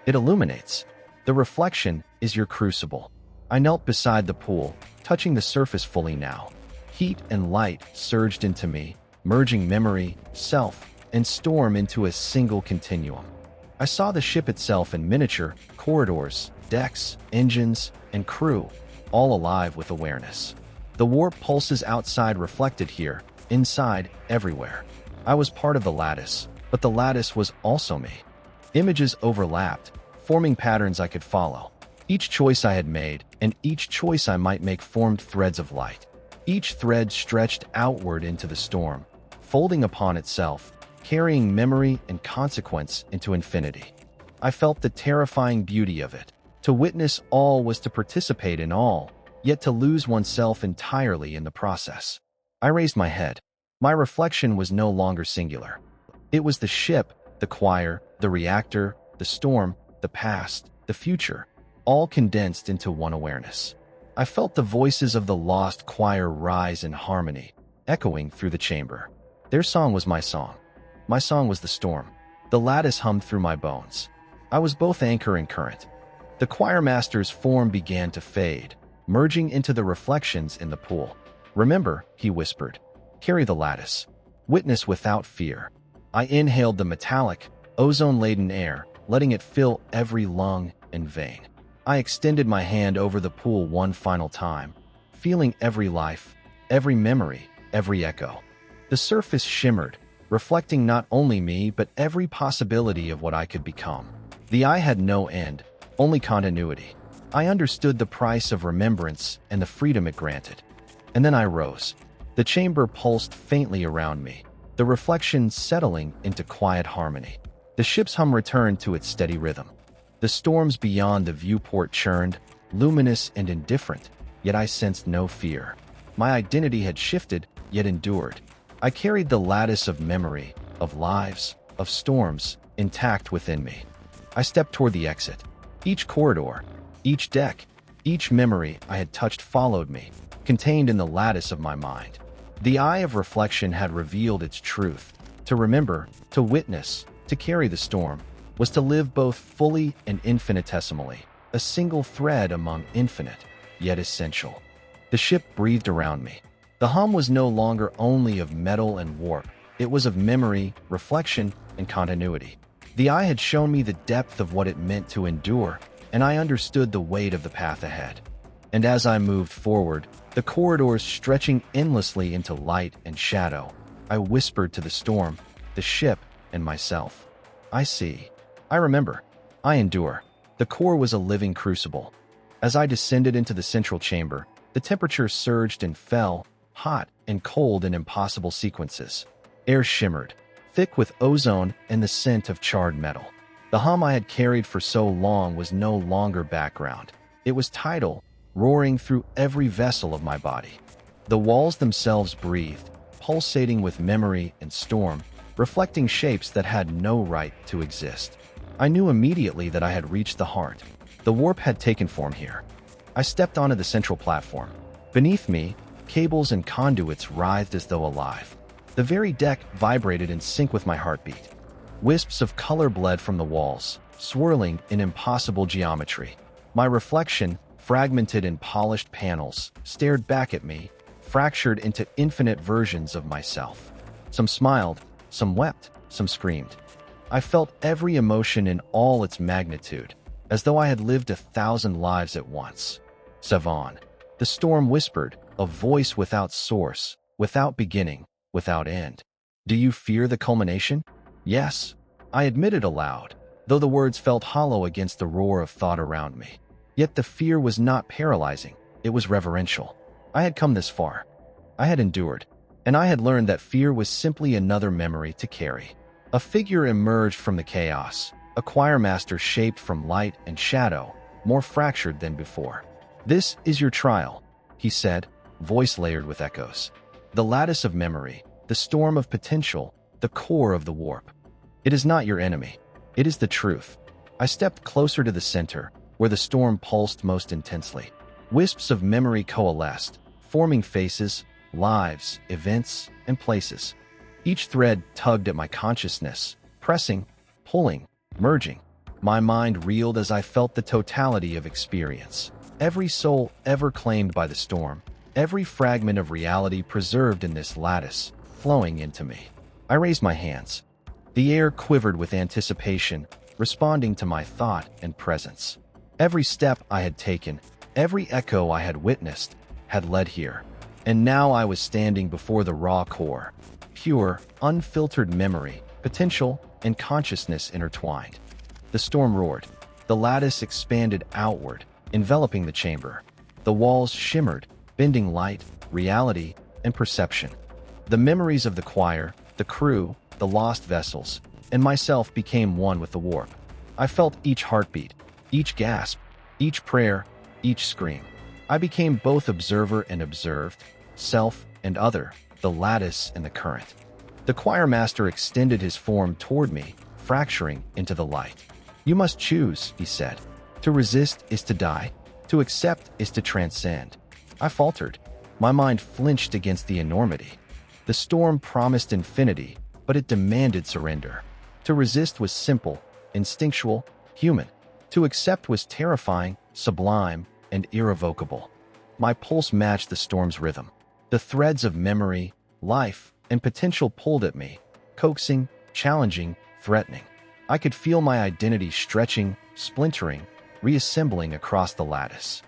It illuminates. The reflection is your crucible." I knelt beside the pool, touching the surface fully now. Heat and light surged into me, merging memory, self, and storm into a single continuum. I saw the ship itself in miniature, corridors, decks, engines, and crew, all alive with awareness. The warp pulses outside reflected here, inside, everywhere. I was part of the lattice, but the lattice was also me. Images overlapped, forming patterns I could follow. Each choice I had made, and each choice I might make formed threads of light. Each thread stretched outward into the storm, folding upon itself, carrying memory and consequence into infinity. I felt the terrifying beauty of it. To witness all was to participate in all, yet to lose oneself entirely in the process. I raised my head. My reflection was no longer singular. It was the ship, the choir, the reactor, the storm, the past, the future, all condensed into one awareness. I felt the voices of the lost choir rise in harmony, echoing through the chamber. Their song was my song. My song was the storm. The lattice hummed through my bones. I was both anchor and current. The choir master's form began to fade, merging into the reflections in the pool. "Remember," he whispered, "carry the lattice. Witness without fear." I inhaled the metallic, ozone-laden air, letting it fill every lung and vein. I extended my hand over the pool one final time, feeling every life, every memory, every echo. The surface shimmered, reflecting not only me but every possibility of what I could become. The eye had no end, only continuity. I understood the price of remembrance and the freedom it granted. And then I rose. The chamber pulsed faintly around me, the reflection settling into quiet harmony. The ship's hum returned to its steady rhythm. The storms beyond the viewport churned, luminous and indifferent, yet I sensed no fear. My identity had shifted, yet endured. I carried the lattice of memory, of lives, of storms, intact within me. I stepped toward the exit. Each corridor, each deck, each memory I had touched followed me, contained in the lattice of my mind. The eye of reflection had revealed its truth. To remember, to witness, to carry the storm, was to live both fully and infinitesimally, a single thread among infinite, yet essential. The ship breathed around me. The hum was no longer only of metal and warp, it was of memory, reflection, and continuity. The eye had shown me the depth of what it meant to endure, and I understood the weight of the path ahead. And as I moved forward, the corridors stretching endlessly into light and shadow, I whispered to the storm, the ship, and myself. I see. I remember. I endure. The core was a living crucible. As I descended into the central chamber, the temperature surged and fell, hot and cold in impossible sequences. Air shimmered, thick with ozone and the scent of charred metal. The hum I had carried for so long was no longer background. It was tidal, roaring through every vessel of my body. The walls themselves breathed, pulsating with memory and storm, reflecting shapes that had no right to exist. I knew immediately that I had reached the heart. The warp had taken form here. I stepped onto the central platform. Beneath me, cables and conduits writhed as though alive. The very deck vibrated in sync with my heartbeat. Wisps of color bled from the walls, swirling in impossible geometry. My reflection, fragmented in polished panels, stared back at me, fractured into infinite versions of myself. Some smiled, some wept, some screamed. I felt every emotion in all its magnitude, as though I had lived 1,000 lives at once. Savon. The storm whispered, a voice without source, without beginning, without end. Do you fear the culmination? Yes, I admitted aloud, though the words felt hollow against the roar of thought around me. Yet the fear was not paralyzing, it was reverential. I had come this far. I had endured, and I had learned that fear was simply another memory to carry. A figure emerged from the chaos, a choir master shaped from light and shadow, more fractured than before. "This is your trial," he said, voice layered with echoes. "The lattice of memory, the storm of potential, the core of the warp. It is not your enemy. It is the truth." I stepped closer to the center, where the storm pulsed most intensely. Wisps of memory coalesced, forming faces, lives, events, and places. Each thread tugged at my consciousness, pressing, pulling, merging. My mind reeled as I felt the totality of experience. Every soul ever claimed by the storm, every fragment of reality preserved in this lattice, flowing into me. I raised my hands. The air quivered with anticipation, responding to my thought and presence. Every step I had taken, every echo I had witnessed, had led here. And now I was standing before the raw core. Pure, unfiltered memory, potential, and consciousness intertwined. The storm roared. The lattice expanded outward, enveloping the chamber. The walls shimmered, bending light, reality, and perception. The memories of the choir, the crew, the lost vessels, and myself became one with the warp. I felt each heartbeat, each gasp, each prayer, each scream. I became both observer and observed, self and other, the lattice and the current. The choir master extended his form toward me, fracturing into the light. "You must choose," he said. "To resist is to die. To accept is to transcend." I faltered. My mind flinched against the enormity. The storm promised infinity, but it demanded surrender. To resist was simple, instinctual, human. To accept was terrifying, sublime, and irrevocable. My pulse matched the storm's rhythm. The threads of memory, life, and potential pulled at me, coaxing, challenging, threatening. I could feel my identity stretching, splintering, reassembling across the lattice.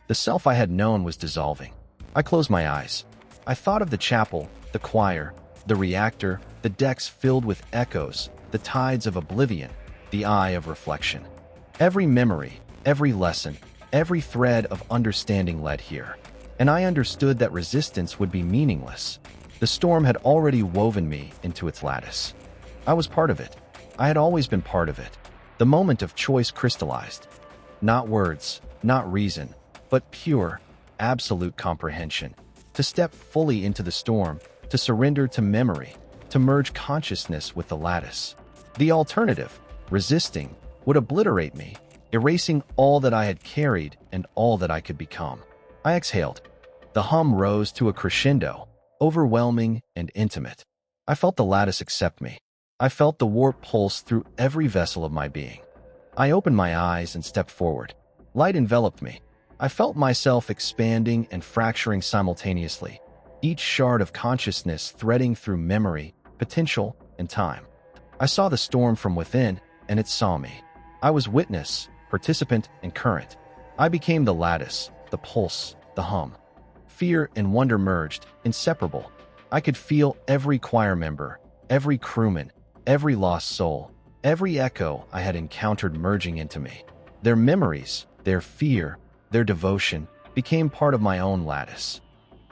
The self I had known was dissolving. I closed my eyes. I thought of the chapel, the choir, the reactor, the decks filled with echoes, the tides of oblivion, the eye of reflection. Every memory, every lesson, every thread of understanding led here. And I understood that resistance would be meaningless. The storm had already woven me into its lattice. I was part of it. I had always been part of it. The moment of choice crystallized. Not words, not reason, but pure, absolute comprehension. To step fully into the storm, to surrender to memory, to merge consciousness with the lattice. The alternative, resisting, would obliterate me, erasing all that I had carried and all that I could become. I exhaled. The hum rose to a crescendo, overwhelming and intimate. I felt the lattice accept me. I felt the warp pulse through every vessel of my being. I opened my eyes and stepped forward. Light enveloped me. I felt myself expanding and fracturing simultaneously, each shard of consciousness threading through memory, potential, and time. I saw the storm from within, and it saw me. I was witness, participant, and current. I became the lattice, the pulse, the hum. Fear and wonder merged, inseparable. I could feel every choir member, every crewman, every lost soul, every echo I had encountered merging into me. Their memories, their fear, their devotion became part of my own lattice.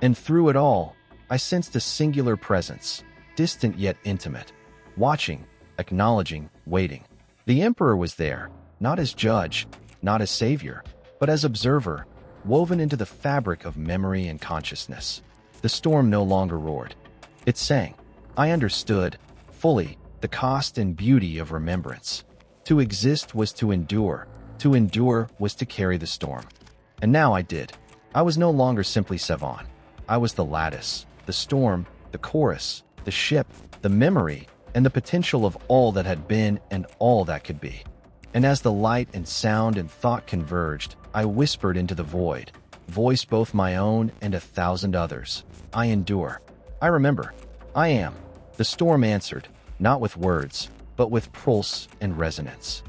And through it all, I sensed a singular presence, distant yet intimate, watching, acknowledging, waiting. The Emperor was there, not as judge, not as savior, but as observer, woven into the fabric of memory and consciousness. The storm no longer roared. It sang. I understood, fully, the cost and beauty of remembrance. To exist was to endure was to carry the storm. And now I did. I was no longer simply Savon. I was the lattice, the storm, the chorus, the ship, the memory, and the potential of all that had been and all that could be. And as the light and sound and thought converged, I whispered into the void, voice both my own and 1,000 others. I endure. I remember. I am. The storm answered, not with words, but with pulse and resonance.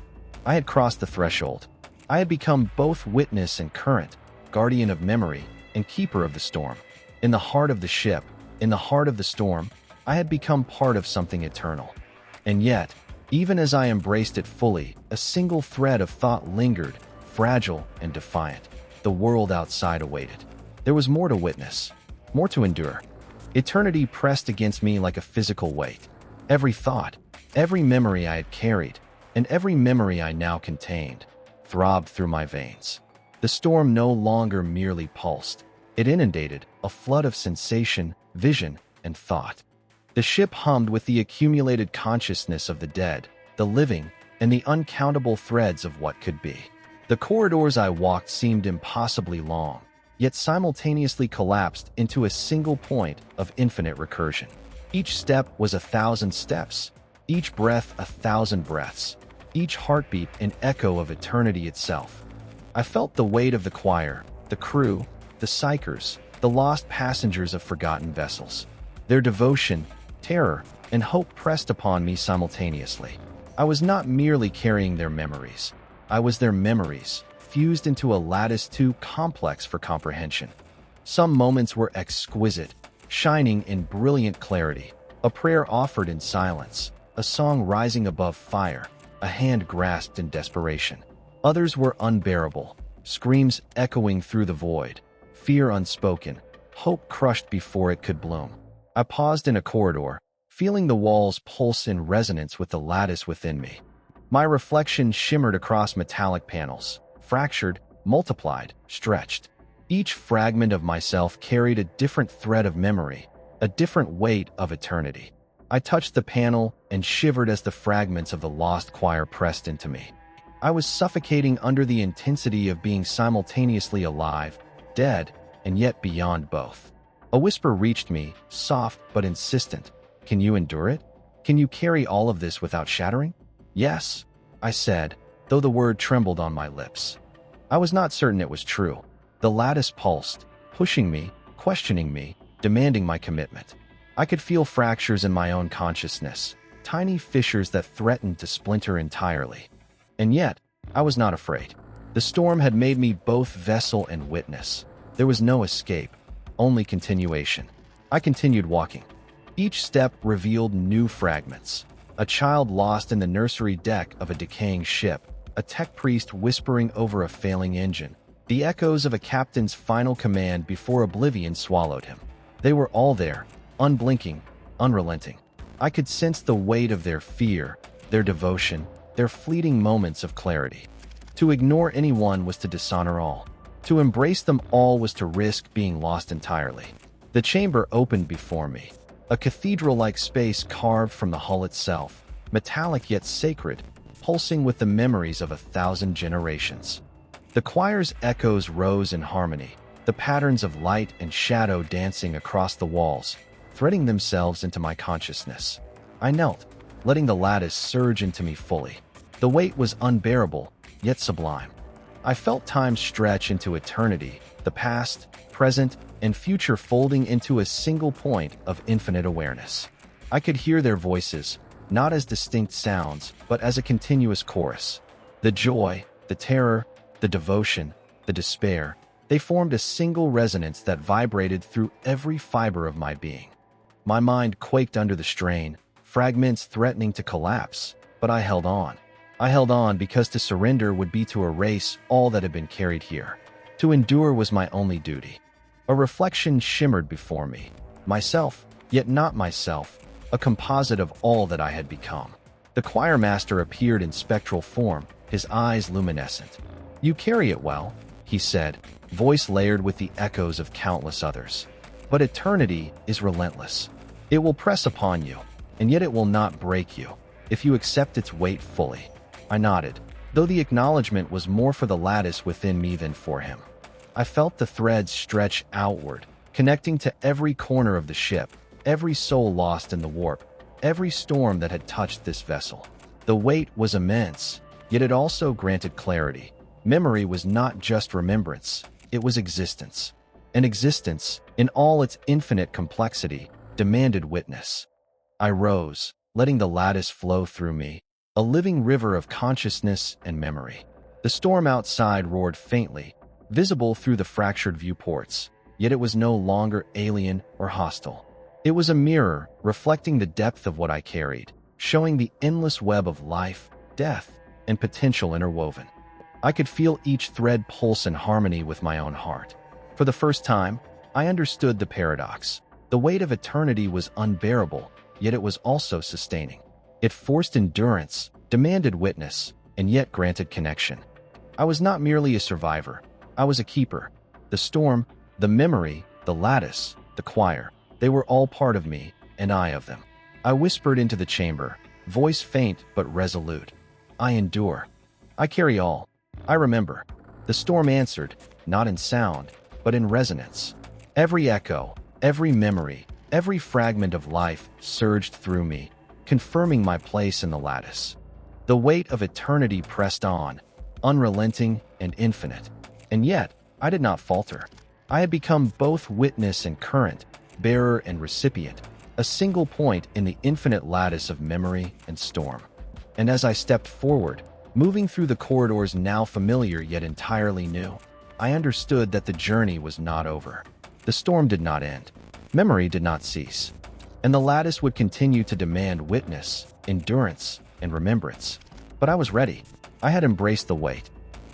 I had crossed the threshold. I had become both witness and current, guardian of memory and keeper of the storm. In the heart of the ship, in the heart of the storm, I had become part of something eternal. And yet, even as I embraced it fully, a single thread of thought lingered, fragile and defiant. The world outside awaited. There was more to witness, more to endure. Eternity pressed against me like a physical weight. Every thought, every memory I had carried, and every memory I now contained, throbbed through my veins. The storm no longer merely pulsed. It inundated a flood of sensation, vision, and thought. The ship hummed with the accumulated consciousness of the dead, the living, and the uncountable threads of what could be. The corridors I walked seemed impossibly long, yet simultaneously collapsed into a single point of infinite recursion. Each step was 1,000 steps, each breath 1,000 breaths, each heartbeat an echo of eternity itself. I felt the weight of the choir, the crew, the psychers, the lost passengers of forgotten vessels. Their devotion, terror, and hope pressed upon me simultaneously. I was not merely carrying their memories. I was their memories, fused into a lattice too complex for comprehension. Some moments were exquisite, shining in brilliant clarity, a prayer offered in silence, a song rising above fire, a hand grasped in desperation. Others were unbearable, screams echoing through the void, fear unspoken, hope crushed before it could bloom. I paused in a corridor, feeling the walls pulse in resonance with the lattice within me. My reflection shimmered across metallic panels, fractured, multiplied, stretched. Each fragment of myself carried a different thread of memory, a different weight of eternity. I touched the panel and shivered as the fragments of the lost choir pressed into me. I was suffocating under the intensity of being simultaneously alive, dead, and yet beyond both. A whisper reached me, soft but insistent. "Can you endure it? Can you carry all of this without shattering?" "Yes," I said, though the word trembled on my lips. I was not certain it was true. The lattice pulsed, pushing me, questioning me, demanding my commitment. I could feel fractures in my own consciousness, tiny fissures that threatened to splinter entirely. And yet, I was not afraid. The storm had made me both vessel and witness. There was no escape, only continuation. I continued walking. Each step revealed new fragments. A child lost in the nursery deck of a decaying ship, a tech priest whispering over a failing engine, the echoes of a captain's final command before oblivion swallowed him. They were all there, unblinking, unrelenting. I could sense the weight of their fear, their devotion, their fleeting moments of clarity. To ignore any one was to dishonor all. To embrace them all was to risk being lost entirely. The chamber opened before me, a cathedral-like space carved from the hull itself, metallic yet sacred, pulsing with the memories of 1,000 generations. The choir's echoes rose in harmony, the patterns of light and shadow dancing across the walls, threading themselves into my consciousness. I knelt, letting the lattice surge into me fully. The weight was unbearable, yet sublime. I felt time stretch into eternity, the past, present, and future folding into a single point of infinite awareness. I could hear their voices, not as distinct sounds, but as a continuous chorus. The joy, the terror, the devotion, the despair, they formed a single resonance that vibrated through every fiber of my being. My mind quaked under the strain, fragments threatening to collapse, but I held on. I held on because to surrender would be to erase all that had been carried here. To endure was my only duty. A reflection shimmered before me. Myself, yet not myself, a composite of all that I had become. The choir master appeared in spectral form, his eyes luminescent. "You carry it well," he said, voice layered with the echoes of countless others. "But eternity is relentless. It will press upon you, and yet it will not break you, if you accept its weight fully." I nodded, though the acknowledgement was more for the lattice within me than for him. I felt the threads stretch outward, connecting to every corner of the ship, every soul lost in the warp, every storm that had touched this vessel. The weight was immense, yet it also granted clarity. Memory was not just remembrance, it was existence. And existence, in all its infinite complexity, demanded witness. I rose, letting the lattice flow through me, a living river of consciousness and memory. The storm outside roared faintly, visible through the fractured viewports, yet it was no longer alien or hostile. It was a mirror, reflecting the depth of what I carried, showing the endless web of life, death, and potential interwoven. I could feel each thread pulse in harmony with my own heart. For the first time, I understood the paradox. The weight of eternity was unbearable, yet it was also sustaining. It forced endurance, demanded witness, and yet granted connection. I was not merely a survivor. I was a keeper. The storm, the memory, the lattice, the choir, they were all part of me, and I of them. I whispered into the chamber, voice faint but resolute. I endure. I carry all. I remember. The storm answered, not in sound, but in resonance. Every echo, every memory, every fragment of life surged through me, confirming my place in the lattice. The weight of eternity pressed on, unrelenting and infinite. And yet, I did not falter. I had become both witness and current, bearer and recipient, a single point in the infinite lattice of memory and storm. And as I stepped forward, moving through the corridors now familiar yet entirely new, I understood that the journey was not over. The storm did not end. Memory did not cease. And the lattice would continue to demand witness, endurance, and remembrance. But I was ready. I had embraced the weight.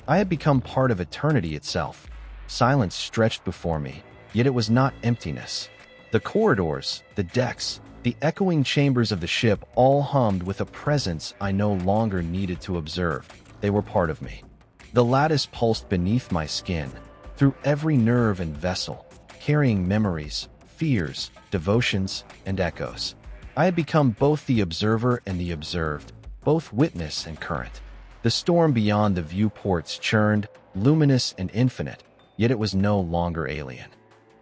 I had become part of eternity itself. Silence stretched before me, yet it was not emptiness. The corridors, the decks, the echoing chambers of the ship all hummed with a presence I no longer needed to observe. They were part of me. The lattice pulsed beneath my skin, through every nerve and vessel, carrying memories, fears, devotions, and echoes. I had become both the observer and the observed, both witness and current. The storm beyond the viewports churned, luminous and infinite, yet it was no longer alien.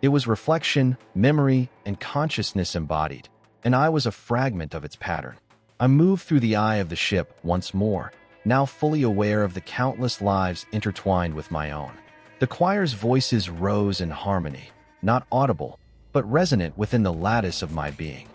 It was reflection, memory, and consciousness embodied, and I was a fragment of its pattern. I moved through the eye of the ship once more, now fully aware of the countless lives intertwined with my own. The choir's voices rose in harmony, not audible, but resonant within the lattice of my being.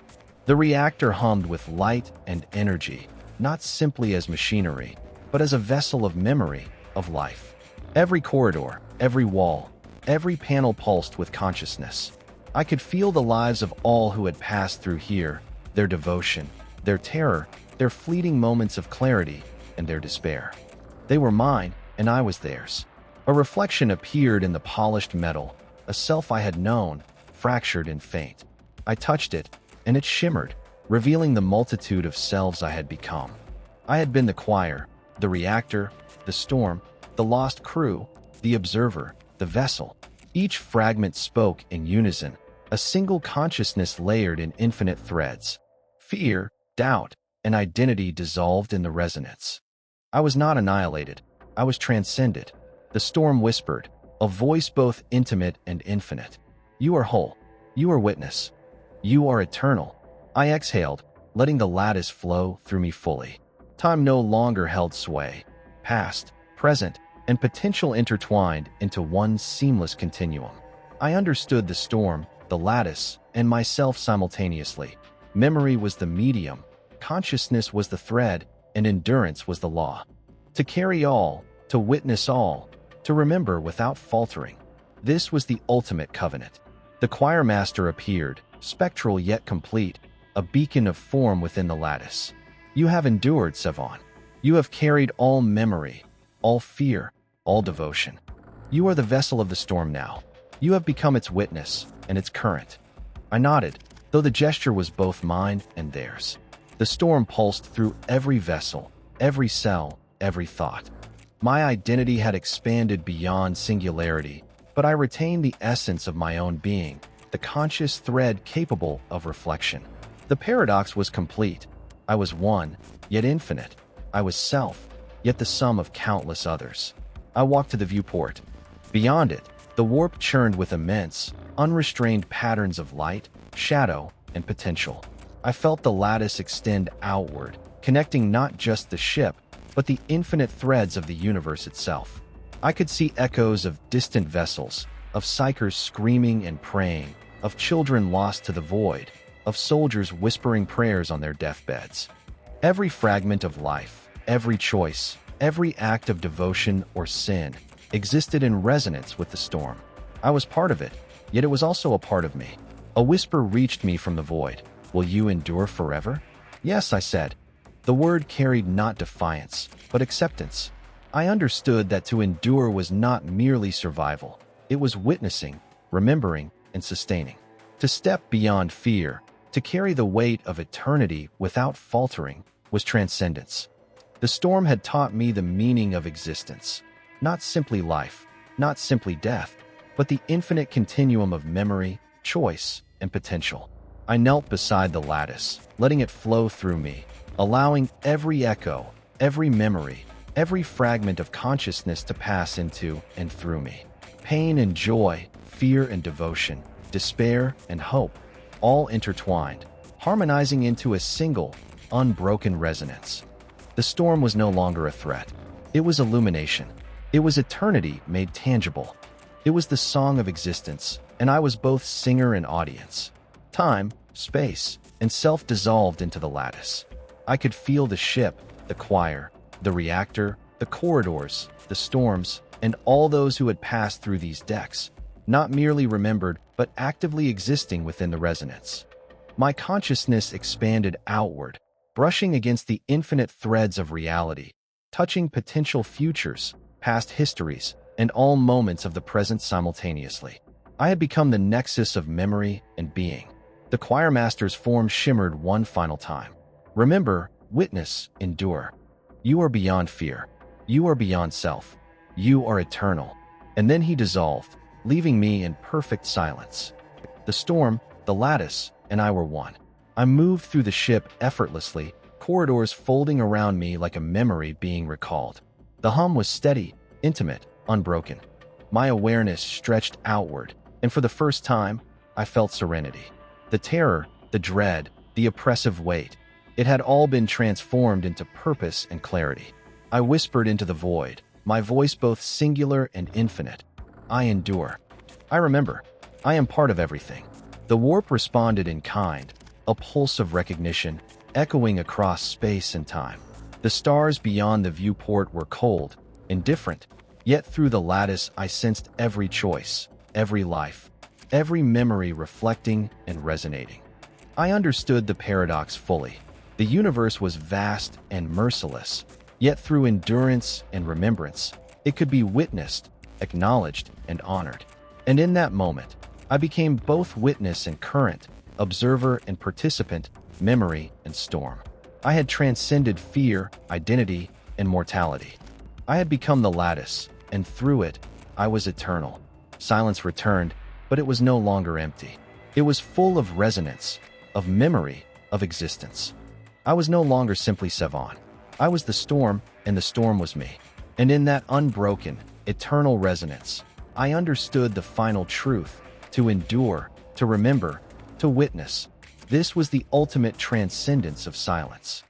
The reactor hummed with light and energy, not simply as machinery, but as a vessel of memory, of life. Every corridor, every wall, every panel pulsed with consciousness. I could feel the lives of all who had passed through here, their devotion, their terror, their fleeting moments of clarity, and their despair. They were mine, and I was theirs. A reflection appeared in the polished metal, a self I had known, fractured and faint. I touched it, and it shimmered, revealing the multitude of selves I had become. I had been the choir, the reactor, the storm, the lost crew, the observer, the vessel. Each fragment spoke in unison, a single consciousness layered in infinite threads. Fear, doubt, and identity dissolved in the resonance. I was not annihilated. I was transcended. The storm whispered, a voice both intimate and infinite. You are whole. You are witness. You are eternal. I exhaled, letting the lattice flow through me fully. Time no longer held sway. Past, present, and potential intertwined into one seamless continuum. I understood the storm, the lattice, and myself simultaneously. Memory was the medium, consciousness was the thread, and endurance was the law. To carry all, to witness all, to remember without faltering. This was the ultimate covenant. The choir master appeared, spectral yet complete, a beacon of form within the lattice. You have endured, Savon. You have carried all memory, all fear, all devotion. You are the vessel of the storm now. You have become its witness and its current. I nodded, though the gesture was both mine and theirs. The storm pulsed through every vessel, every cell, every thought. My identity had expanded beyond singularity, but I retained the essence of my own being, the conscious thread capable of reflection. The paradox was complete. I was one, yet infinite. I was self, yet the sum of countless others. I walked to the viewport. Beyond it, the warp churned with immense, unrestrained patterns of light, shadow, and potential. I felt the lattice extend outward, connecting not just the ship, but the infinite threads of the universe itself. I could see echoes of distant vessels, of psychers screaming and praying, of children lost to the void, of soldiers whispering prayers on their deathbeds. Every fragment of life, every choice, every act of devotion or sin existed in resonance with the storm. I was part of it, yet it was also a part of me. A whisper reached me from the void. Will you endure forever? Yes, I said. The word carried not defiance, but acceptance. I understood that to endure was not merely survival. It was witnessing, remembering, and sustaining. To step beyond fear, to carry the weight of eternity without faltering, was transcendence. The storm had taught me the meaning of existence. Not simply life, not simply death, but the infinite continuum of memory, choice, and potential. I knelt beside the lattice, letting it flow through me, allowing every echo, every memory, every fragment of consciousness to pass into and through me. Pain and joy, fear and devotion, despair and hope, all intertwined, harmonizing into a single, unbroken resonance. The storm was no longer a threat. It was illumination. It was eternity made tangible. It was the song of existence, and I was both singer and audience. Time, space, and self dissolved into the lattice. I could feel the ship, the choir, the reactor, the corridors, the storms, and all those who had passed through these decks, not merely remembered, but actively existing within the resonance. My consciousness expanded outward, brushing against the infinite threads of reality, touching potential futures, past histories, and all moments of the present simultaneously. I had become the nexus of memory and being. The choirmaster's form shimmered one final time. Remember, witness, endure. You are beyond fear. You are beyond self. You are eternal. And then he dissolved, leaving me in perfect silence. The storm, the lattice, and I were one. I moved through the ship effortlessly, corridors folding around me like a memory being recalled. The hum was steady, intimate, unbroken. My awareness stretched outward, and for the first time, I felt serenity. The terror, the dread, the oppressive weight, it had all been transformed into purpose and clarity. I whispered into the void, my voice both singular and infinite. I endure. I remember. I am part of everything. The warp responded in kind, a pulse of recognition, echoing across space and time. The stars beyond the viewport were cold, indifferent, yet through the lattice I sensed every choice, every life, every memory reflecting and resonating. I understood the paradox fully. The universe was vast and merciless, yet through endurance and remembrance, it could be witnessed, acknowledged, and honored. And in that moment, I became both witness and current, observer and participant, memory and storm. I had transcended fear, identity, and mortality. I had become the lattice, and through it, I was eternal. Silence returned, but it was no longer empty. It was full of resonance, of memory, of existence. I was no longer simply Savon. I was the storm, and the storm was me. And in that unbroken, eternal resonance, I understood the final truth: to endure, to remember, to witness. This was the ultimate transcendence of silence.